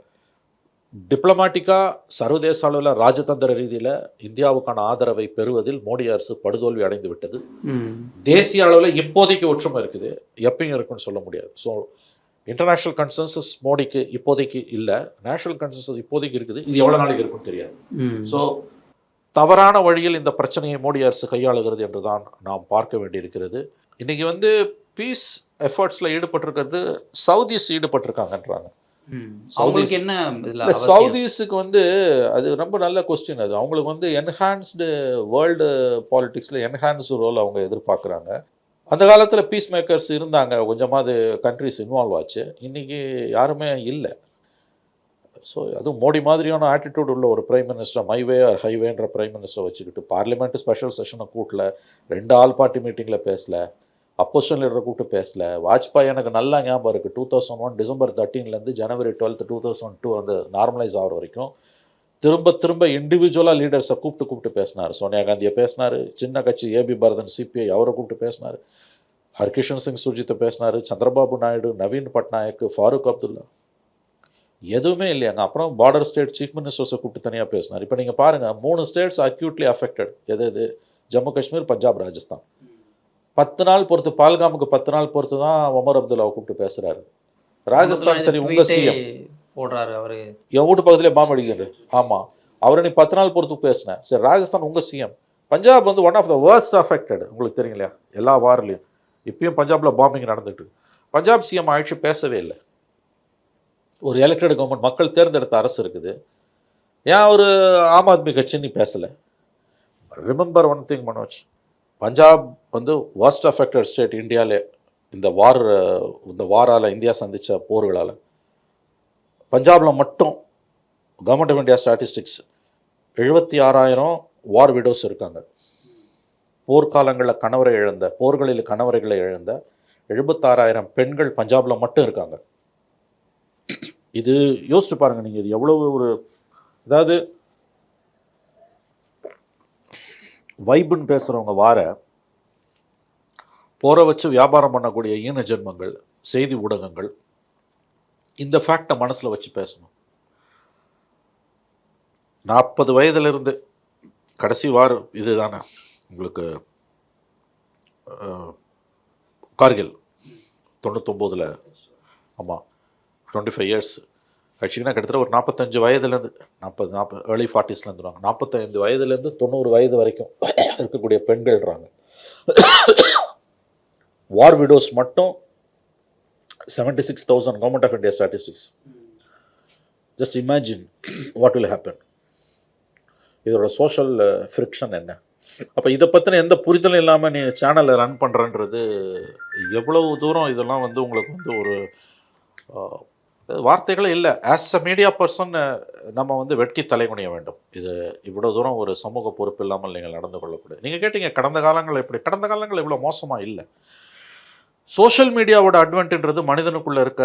டிப்ளமேட்டிக்காக சர்வதேச அளவில் ராஜதந்திர ரீதியில் இந்தியாவுக்கான ஆதரவை பெறுவதில் மோடி அரசு படுதோல்வி அடைந்து விட்டது. தேசிய அளவில் இப்போதைக்கு ஒற்றுமை இருக்குது, எப்பயும் இருக்குன்னு சொல்ல முடியாது. ஸோ இன்டர்நேஷ்னல் கன்சென்சஸ் மோடிக்கு இப்போதைக்கு இல்லை, நேஷனல் கன்சென்சஸ் இப்போதைக்கு இருக்குது, இது எவ்வளோ நாளைக்கு இருக்குன்னு தெரியாது. ஸோ தவறான வழியில் இந்த பிரச்சனையை மோடி அரசு கையாளுகிறது என்று தான் நாம் பார்க்க வேண்டியிருக்கிறது. இன்றைக்கி வந்து பீஸ் எஃபர்ட்ஸில் ஈடுபட்டிருக்கிறது சவுதிஸ் ஈடுபட்டிருக்காங்கன்றாங்க. சவுதிஸுக்கு வந்து அது ரொம்ப நல்ல கொஸ்டின். அது அவங்களுக்கு வந்து என்ஹான்ஸ்டு வேர்ல்டு பாலிட்டிக்ஸில் என்ஹான்ஸ்டு ரோல் அவங்க எதிர்பார்க்குறாங்க. அந்த காலத்தில் பீஸ் மேக்கர்ஸ் இருந்தாங்க, கொஞ்சமாவது கண்ட்ரிஸ் இன்வால்வ் ஆச்சு, இன்றைக்கி யாருமே இல்லை. ஸோ அதுவும் மோடி மாதிரியான ஆட்டிடியூட் உள்ள ஒரு பிரைம் மினிஸ்டர், மைவே ஆர் ஹைவேன்ற பிரைம் மினிஸ்டரை வச்சுக்கிட்டு பார்லிமெண்ட் ஸ்பெஷல் செஷனை கூட்டல, 2 ஆல் பார்ட்டி மீட்டிங்கில் பேசலை, அப்போசிஷன் லீடரை கூப்பிட்டு பேசலை. வாஜ்பாய் எனக்கு நல்லா ஞாபகம் இருக்குது, 2001 டிசம்பர் 13 ஜனவரி 12 2002 அந்த நார்மலைஸ் ஆகிற வரைக்கும் திரும்ப திரும்ப இண்டிவிஜுவலாக லீடர்ஸை கூப்பிட்டு பேசினார். சோனியா காந்தியை பேசினார், சின்ன கட்சி ஏபி பரதன் சிபிஐ அவரை கூப்பிட்டு பேசினார், ஹர்கிஷன் சிங் சுர்ஜித்தை பேசினார், சந்திரபாபு நாயுடு, நவீன் பட்நாயக், ஃபாரூக் அப்துல்லா, எதுவுமே இல்லையாங்க. அப்புறம் பார்டர் ஸ்டேட் சீஃப் மினிஸ்டர்ஸை கூப்பிட்டு தனியாக பேசினார். இப்போ நீங்கள் பாருங்கள், 3 ஸ்டேட்ஸ் அக்யூட்லி அஃபெக்டட். எது ஜம்மு காஷ்மீர், பஞ்சாப், ராஜஸ்தான். 10 நாள் பொறுத்து, பால்காமுக்கு 10 நாள் பொறுத்து தான் ஒமர் அப்துல்லாவை கூப்பிட்டு பேசுகிறாரு. ராஜஸ்தான் சரி, உங்கள் சிஎம் போடுறாரு அவரு, என் வீட்டு பக்கத்துலேயே பாம்பு அடிக்கிறாரு. ஆமாம், அவரை நீ 10 நாள் பொறுத்து பேசினேன். சரி, ராஜஸ்தான் உங்கள் சிஎம். பஞ்சாப் வந்து one of the worst affected, உங்களுக்கு தெரியும் இல்லையா, எல்லா வாரிலையும். இப்பயும் பஞ்சாபில் பாம்பிங் நடந்துட்டு. பஞ்சாப் சிஎம் ஆயிடுச்சு, பேசவே இல்லை. ஒரு எலெக்டட் கவர்மெண்ட், மக்கள் தேர்ந்தெடுத்த அரசு இருக்குது. ஏன் ஒரு ஆம் ஆத்மி கட்சின்னு பேசலை? Remember one thing Manoj, Punjab வந்து வேர்ஸ்ட் அஃபெக்டட் ஸ்டேட் இந்தியாவிலே. இந்த வாரால் இந்தியா சந்தித்த போர்களால் பஞ்சாபில் மட்டும் government of India statistics 76,000 war widows இருக்காங்க. போர்க்காலங்களில் போர்களில் கணவரைகளை இழந்த 76,000 பெண்கள் பஞ்சாபில் மட்டும் இருக்காங்க. இது யோசிச்சு பாருங்கள் நீங்கள், இது எவ்வளவு ஒரு, அதாவது வைப்புன்னு பேசுகிறவங்க போரை வச்சு வியாபாரம் பண்ணக்கூடிய ஈன ஜென்மங்கள், செய்தி ஊடகங்கள் இந்த ஃபேக்டை மனசில் வச்சு பேசணும். 40 வயதிலிருந்து கடைசி வாரம் இது தானே உங்களுக்கு கார்கில் 99, ஆமாம் 25 இயர்ஸ் கட்சிக்குன்னா கிட்டத்தட்ட ஒரு 45 வயதுலேருந்து 40 ஏர்லி 40s வந்துடுவாங்க. 45 வயதுலேருந்து 90 வயது வரைக்கும் இருக்கக்கூடிய பெண்கள்ன்றாங்க. வார் விடோஸ் மட்டும் 76,000 government of India statistics. Just imagine what will happen. இதோட சோஷியல் ஃப்ரிக்ஷன் என்ன? அப்போ இதை பற்றின எந்த புரிதலும் இல்லாமல் நீ சேனலை ரன் பண்ணுறன்றது எவ்வளவு தூரம் இதெல்லாம் வந்து உங்களுக்கு வந்து ஒரு வார்த்தைகளே இல்லை. ஆஸ் அ மீடியா பர்சன் நம்ம வந்து வெட்கி தலைகுனிய வேண்டும். இது இவ்வளோ தூரம் ஒரு சமூக பொறுப்பு இல்லாமல் நீங்கள் நடந்து கொள்ளக்கூடாது. நீங்கள் கேட்டீங்க கடந்த காலங்கள் எப்படி? கடந்த காலங்கள் இவ்வளோ மோசமாக இல்லை. சோஷியல் மீடியாவோட அட்வான்டேஜ்ன்றது மனிதனுக்குள்ளே இருக்க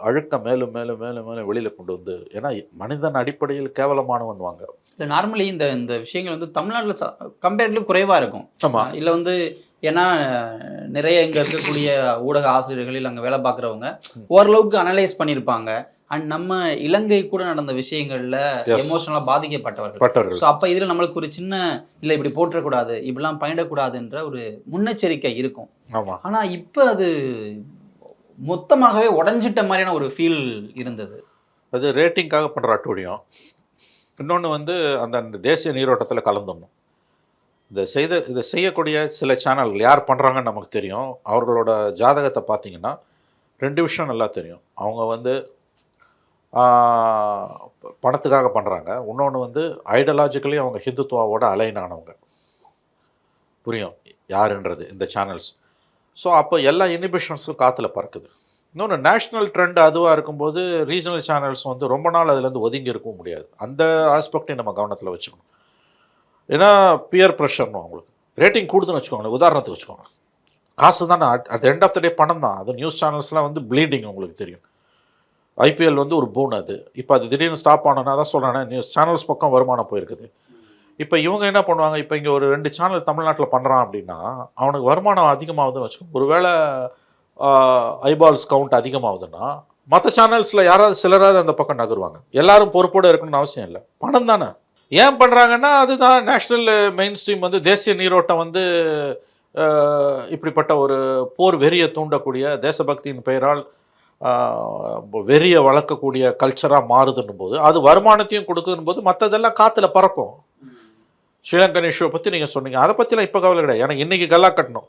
அழுக்க மேலும் மேலும் மேலும் மேலும் வெளியில் கொண்டு வந்து, ஏன்னா மனிதன் அடிப்படையில் கேவலமானவன் வாங்க. இல்லை நார்மலி இந்த விஷயங்கள் வந்து தமிழ்நாட்டில் கம்பேரிட்டிவ் குறைவாக இருக்கும். ஆமாம், இல்லை வந்து ஏன்னா நிறைய இங்கே இருக்கக்கூடிய ஊடக ஆசிரியர்கள் அங்கே வேலை பார்க்குறவங்க ஓரளவுக்கு அனலைஸ் பண்ணியிருப்பாங்க. அண்ட் நம்ம இலங்கை கூட நடந்த விஷயங்கள்ல எமோஷனலாக பாதிக்கப்பட்டவர்கள். ஸோ அப்போ இதில் நம்மளுக்கு ஒரு சின்ன இல்லை இப்படி போட்டுறக்கூடாது, இப்படிலாம் பயணிடக்கூடாதுன்ற ஒரு முன்னெச்சரிக்கை இருக்கும். ஆமாம். ஆனால் இப்போ அது மொத்தமாகவே உடஞ்சிட்ட மாதிரியான ஒரு ஃபீல் இருந்தது. அது ரேட்டிங்காக பண்ணுற அட்டூழியம். இன்னொன்று வந்து அந்த தேசிய நீரோட்டத்தில் கலந்துடணும். இதை செய்யக்கூடிய சில சேனல்கள் யார் பண்ணுறாங்கன்னு நமக்கு தெரியும். அவர்களோட ஜாதகத்தை பார்த்தீங்கன்னா 2 விஷயம் நல்லா தெரியும். அவங்க வந்து பணத்துக்காக பண்ணுறாங்க. இன்னொன்று வந்து ஐடியாலஜிக்கலி அவங்க ஹிந்துத்துவாவோட அலைன் ஆனவங்க. புரியும் யாருன்றது இந்த சேனல்ஸ். ஸோ அப்போ எல்லா இனிபிஷன்ஸும் காற்றுல பறக்குது. இன்னொன்று நேஷ்னல் ட்ரெண்ட் அதுவாக இருக்கும்போது ரீஜனல் சேனல்ஸ் வந்து ரொம்ப நாள் அதுலேருந்து ஒதுங்கி இருக்கவும் முடியாது. அந்த ஆஸ்பெக்டையும் நம்ம கவனத்தில் வச்சுக்கணும். ஏன்னா பியர் ப்ரெஷர்னு அவங்களுக்கு ரேட்டிங் கூடுதுன்னு வச்சுக்கோங்களேன். உதாரணத்துக்கு வச்சுக்கோங்க, காசு தானே அட் எண்ட் ஆஃப் த டே பணம் தான். அது நியூஸ் சேனல்ஸ்லாம் வந்து ப்ளீடிங் உங்களுக்கு தெரியும். ஐபிஎல் வந்து ஒரு பூன். அது இப்போ அது திடீர்னு ஸ்டாப் ஆனோன்னா தான் சொல்கிறேன், நியூஸ் சேனல்ஸ் பக்கம் வருமானம் போயிருக்குது. இப்போ இவங்க என்ன பண்ணுவாங்க, இப்போ இங்கே ஒரு 2 சேனல் தமிழ்நாட்டில் பண்ணுறான் அப்படின்னா அவனுக்கு வருமானம் அதிகமாகுதுன்னு வச்சுக்கோங்க. ஒருவேளை ஐபால்ஸ் கவுண்ட் அதிகமாகுதுன்னா மற்ற சேனல்ஸில் யாராவது சிலராவது அந்த பக்கம் நகருவாங்க. எல்லாரும் பொறுப்போடு இருக்கணும்னு அவசியம் இல்லை, பணம் தானே. ஏன் பண்ணுறாங்கன்னா அதுதான் நேஷ்னல் மெயின் ஸ்ட்ரீம் வந்து தேசிய நீரோட்டம் வந்து இப்படிப்பட்ட ஒரு போர் வெறியை தூண்டக்கூடிய தேசபக்தியின் பெயரால் வெறியை வளர்க்கக்கூடிய கல்ச்சராக மாறுதுன்னும் போது அது வருமானத்தையும் கொடுக்குதுன்னு போது மற்றதெல்லாம் காற்றுல பறக்கும். ஸ்ரீலங்கன் இஷ்யூவை பற்றி நீங்கள் சொன்னீங்க, அதை பற்றிலாம் இப்போ கவலை கிடையாது. எனக்கு இன்றைக்கி கல்லா கட்டணும்,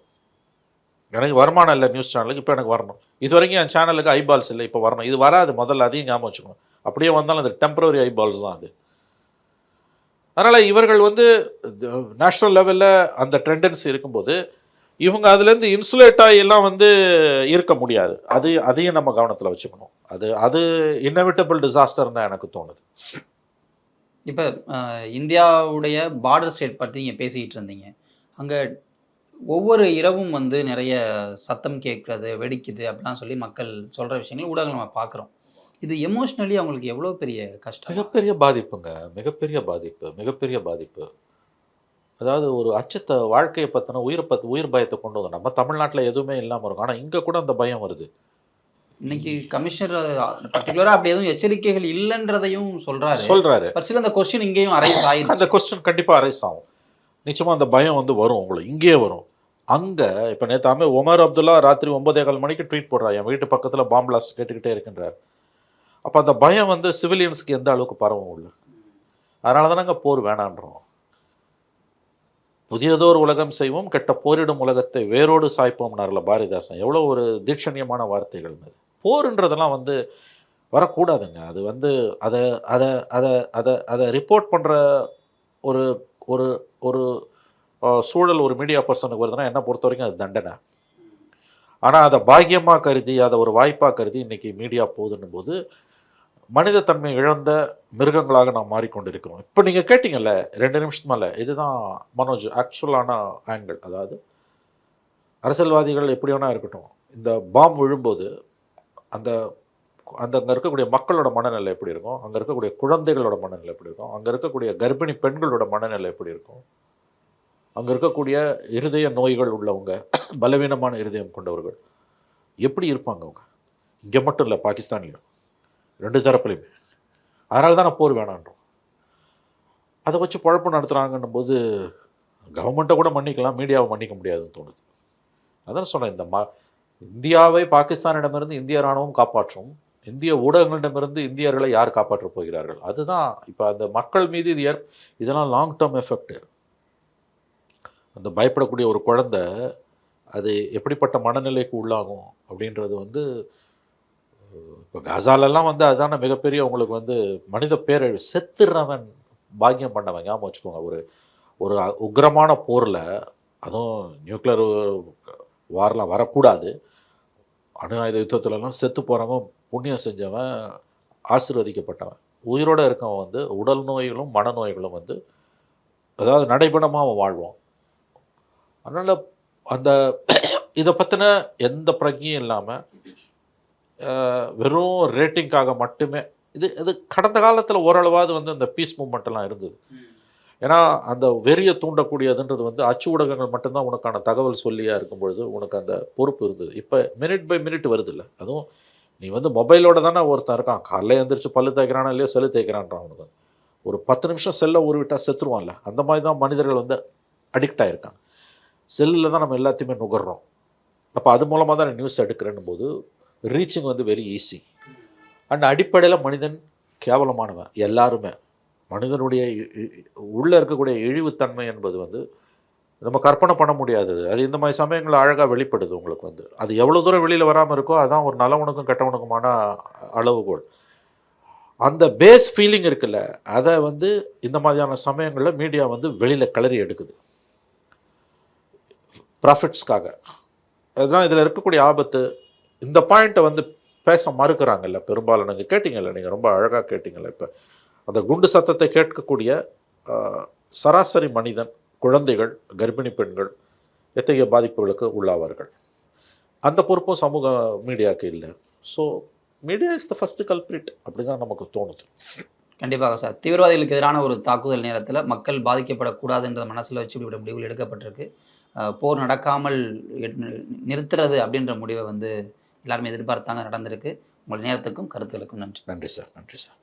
எனக்கு வருமானம் இல்லை நியூஸ் சேனலுக்கு, இப்போ எனக்கு வரணும். இது வரைக்கும் என் சேனலுக்கு ஐபால்ஸ் இல்லை, இப்போ வரணும். இது வராது, முதல்ல அதையும் ஞாபகம் வச்சுக்கணும். அப்படியே வந்தாலும் அது டெம்பரரி ஐபால்ஸ் தான் அது. அதனால் இவர்கள் வந்து நேஷ்னல் லெவலில் அந்த டெண்டன்சி இருக்கும்போது இவங்க அதுலேருந்து இன்சுலேட் ஆகியெல்லாம் வந்து இருக்க முடியாது. அதையும் நம்ம கவனத்தில் வச்சுக்கணும். அது இன்னெவிட்டபிள் டிசாஸ்டர் தான் எனக்கு தோணுது. இப்போ இந்தியாவுடைய பார்டர் ஸ்டேட் பற்றி நீங்கள் பேசிக்கிட்டு இருந்தீங்க. அங்கே ஒவ்வொரு இரவும் வந்து நிறைய சத்தம் கேட்குறது, வெடிக்குது அப்படிலாம் சொல்லி மக்கள் சொல்கிற விஷயங்கள் ஊடகங்கள் நம்ம பார்க்குறோம். இது எமோஷ்னலி அவங்களுக்கு எவ்வளோ பெரிய கஷ்டம். மிகப்பெரிய பாதிப்புங்க. மிகப்பெரிய பாதிப்பு, மிகப்பெரிய பாதிப்பு. அதாவது ஒரு அச்சத்த வாழ்க்கைய பத்தின உயிர் பயத்த கொண்டு வந்தோம். நம்ம தமிழ்நாட்டுல எதுவுமே இல்லாம இருக்கும். ஆனா இங்க கூட அந்த பயம் வருது. இன்னைக்கு கமிஷனர் பர்ட்டிகுலரா அப்படி எதுவும் எச்சரிக்கைகள் இல்லன்றதையும் சொல்றாரு. சொல்றாரு. பட் ஸ்டில் அந்த கொஸ்டின் இங்கேயும் அரைஸ் அந்த ஆயிருச்சு. கொஸ்டின் கண்டிப்பா அரைஸ் ஆகும். நிச்சயமா அந்த பயம் வந்து வரும் உங்களுக்கு. இங்கேயே வரும். அங்க இப்ப நேத்தாமே உமர் அப்துல்லா ராத்திரி 9:15 மணிக்கு ட்வீட் போடுறார். என் வீட்டு பக்கத்துல பாம் பிளாஸ்ட் கேட்டுக்கிட்டே இருக்கின்றார். அப்ப அந்த பயம் வந்து சிவிலியன்ஸ்க்கு எந்த அளவுக்கு பரவும் உள்ள. அதனால தானங்க போர் வேணான்றோம். புதியதோர் உலகம் செய்வோம், கெட்ட போரிடும் உலகத்தை வேரோடு சாய்ப்போம்னார்ல பாரதிதாசன். எவ்வளோ ஒரு தீட்சண்யமான வார்த்தைகள் அது. போருன்றதெல்லாம் வந்து வரக்கூடாதுங்க. அது வந்து அதை அதை அதை அதை அதை ரிப்போர்ட் பண்ணுற ஒரு ஒரு ஒரு சூழல் ஒரு மீடியா பர்சனுக்கு வருதுன்னா என்னை பொறுத்த வரைக்கும் அது தண்டனை. ஆனால் அதை பாக்கியமாக கருதி அதை ஒரு வாய்ப்பாக கருதி இன்றைக்கி மீடியா போகுதுன்னும் போது மனிதத்தன்மை இழந்த மிருகங்களாக நாம் மாறிக்கொண்டிருக்கிறோம். இப்போ நீங்கள் கேட்டிங்கல்ல 2 நிமிஷத்து மேலே, இதுதான் மனோஜ் ஆக்சுவலான ஆங்கிள். அதாவது அரசியல்வாதிகள் எப்படி வேணா இருக்கட்டும், இந்த பாம் விழும்போது அந்த அந்த அங்கே இருக்கக்கூடிய மக்களோட மனநிலை எப்படி இருக்கும், அங்கே இருக்கக்கூடிய குழந்தைகளோட மனநிலை எப்படி இருக்கும், அங்கே இருக்கக்கூடிய கர்ப்பிணி பெண்களோட மனநிலை எப்படி இருக்கும், அங்கே இருக்கக்கூடிய இருதய நோய்கள் உள்ளவங்க, பலவீனமான இருதயம் கொண்டவர்கள் எப்படி இருப்பாங்க அவங்க. இங்கே மட்டும் இல்லை, பாகிஸ்தான்லையும் 2 தரப்புலையுமே. அதனால தான் நான் போர் வேணான்றோம். அதை வச்சு குழப்பம் நடத்துகிறாங்கன்னும் போது கவர்மெண்ட்டை கூட மன்னிக்கலாம், மீடியாவை மன்னிக்க முடியாதுன்னு தோணுது. அதான் சொன்னேன், இந்தியாவை பாகிஸ்தானிடமிருந்து இந்திய இராணுவம் காப்பாற்றும், இந்திய ஊடகங்களிடமிருந்து இந்தியர்களை யார் காப்பாற்றப் போகிறார்கள். அதுதான் இப்போ அந்த மக்கள் மீது இதெல்லாம் லாங் டேர்ம் எஃபெக்ட். அந்த பயப்படக்கூடிய ஒரு குழந்தை அது எப்படிப்பட்ட மனநிலைக்கு உள்ளாகும் அப்படின்றது வந்து இப்போ காசாலெல்லாம் வந்து அதுதான மிகப்பெரிய உங்களுக்கு வந்து மனித பேரழிவு. செத்துறவன் பாக்கியம் பண்ணவன். ஞாபகம் வச்சுக்கோங்க. ஒரு ஒரு உக்கிரமான போரில், அதுவும் நியூக்ளியர் வார்லாம் வரக்கூடாது, அணு ஆயுத யுத்தத்துலலாம் செத்து போகிறவன் புண்ணியம் செஞ்சவன், ஆசீர்வதிக்கப்பட்டவன். உயிரோடு இருக்கவன் வந்து உடல் நோய்களும் மனநோய்களும் வந்து அதாவது நடைபெணமாக அவன் வாழ்வான். அதனால் அந்த இதை பற்றின எந்த பிரஜையும் இல்லாமல் வெறும் ரேட்டிங்காக மட்டுமே இது கடந்த காலத்தில் ஓரளவாவது வந்து அந்த பீஸ் மூமெண்ட்டெல்லாம் இருந்தது. ஏன்னா அந்த வெறியை தூண்டக்கூடியதுன்றது வந்து அச்சு ஊடகங்கள் மட்டும்தான் உனக்கான தகவல் சொல்லியாக இருக்கும் பொழுது உனக்கு அந்த பொறுப்பு இருந்தது. இப்போ மினிட் பை மினிட் வருது இல்லை. அதுவும் நீ வந்து மொபைலோட தானே ஒருத்தன் இருக்கான். காலையில் எழுந்திரிச்சு பல்லு தேய்க்கிறானா இல்லையோ செல்லு தேய்க்கிறான்றான். அவனுக்கு ஒரு 10 நிமிஷம் செல்லை உருவிட்டால் செத்துருவான்ல. அந்த மாதிரி தான் மனிதர்கள் வந்து அடிக்ட் ஆகிருக்காங்க. செல்லில் தான் நம்ம எல்லாத்தையுமே நுகர்றோம். அப்போ அது மூலமாக தான் நியூஸ் எடுக்கிறேன்னும் போது ரீச்சிங் வந்து வெரி ஈஸி. அண்ட் அடிப்படையில் மனிதன் கேவலமானவன். எல்லாருமே மனிதனுடைய உள்ளே இருக்கக்கூடிய இழிவுத்தன்மை என்பது வந்து நம்ம கற்பனை பண்ண முடியாதது. அது இந்த மாதிரி சமயங்களில் அழகாக வெளிப்படுது உங்களுக்கு வந்து. அது எவ்வளோ தூரம் வெளியில் வராமல் இருக்கோ அதான் ஒரு நல்லவனுக்கும் கெட்டவனுக்குமான அளவுகோல். அந்த பேஸ் ஃபீலிங் இருக்குல்ல, அதை வந்து இந்த மாதிரியான சமயங்களில் மீடியா வந்து வெளியில் கிளறி எடுக்குது ப்ராஃபிட்ஸ்க்காக. அதுதான் இதில் இருக்கக்கூடிய ஆபத்து. இந்த பாயிண்ட்டை வந்து பேச மறுக்கிறாங்கல்ல பெரும்பாலும். நீங்கள் கேட்டிங்கல்ல, நீங்கள் ரொம்ப அழகாக கேட்டிங்கல்ல. இப்போ அந்த குண்டு சத்தத்தை கேட்கக்கூடிய சராசரி மனிதன், குழந்தைகள், கர்ப்பிணி பெண்கள் எத்தகைய பாதிப்புகளுக்கு உள்ளாவார்கள். அந்த பொறுப்பும் சமூக மீடியாவுக்கு இல்லை. So media is the first culprit. அப்படி தான் நமக்கு தோணுது. கண்டிப்பாக சார். தீவிரவாதிகளுக்கு எதிரான ஒரு தாக்குதல் நேரத்தில் மக்கள் பாதிக்கப்படக்கூடாதுன்ற மனசில் வச்சு இப்படி முடிவுகள் எடுக்கப்பட்டிருக்கு. போர் நடக்காமல் நிறுத்துறது அப்படின்ற முடிவை வந்து எல்லாருமே எதிர்பார்த்தாங்க, நடந்திருக்கு. உங்கள் நேரத்துக்கும் கருத்துக்களுக்கும் நன்றி. நன்றி சார். நன்றி சார்.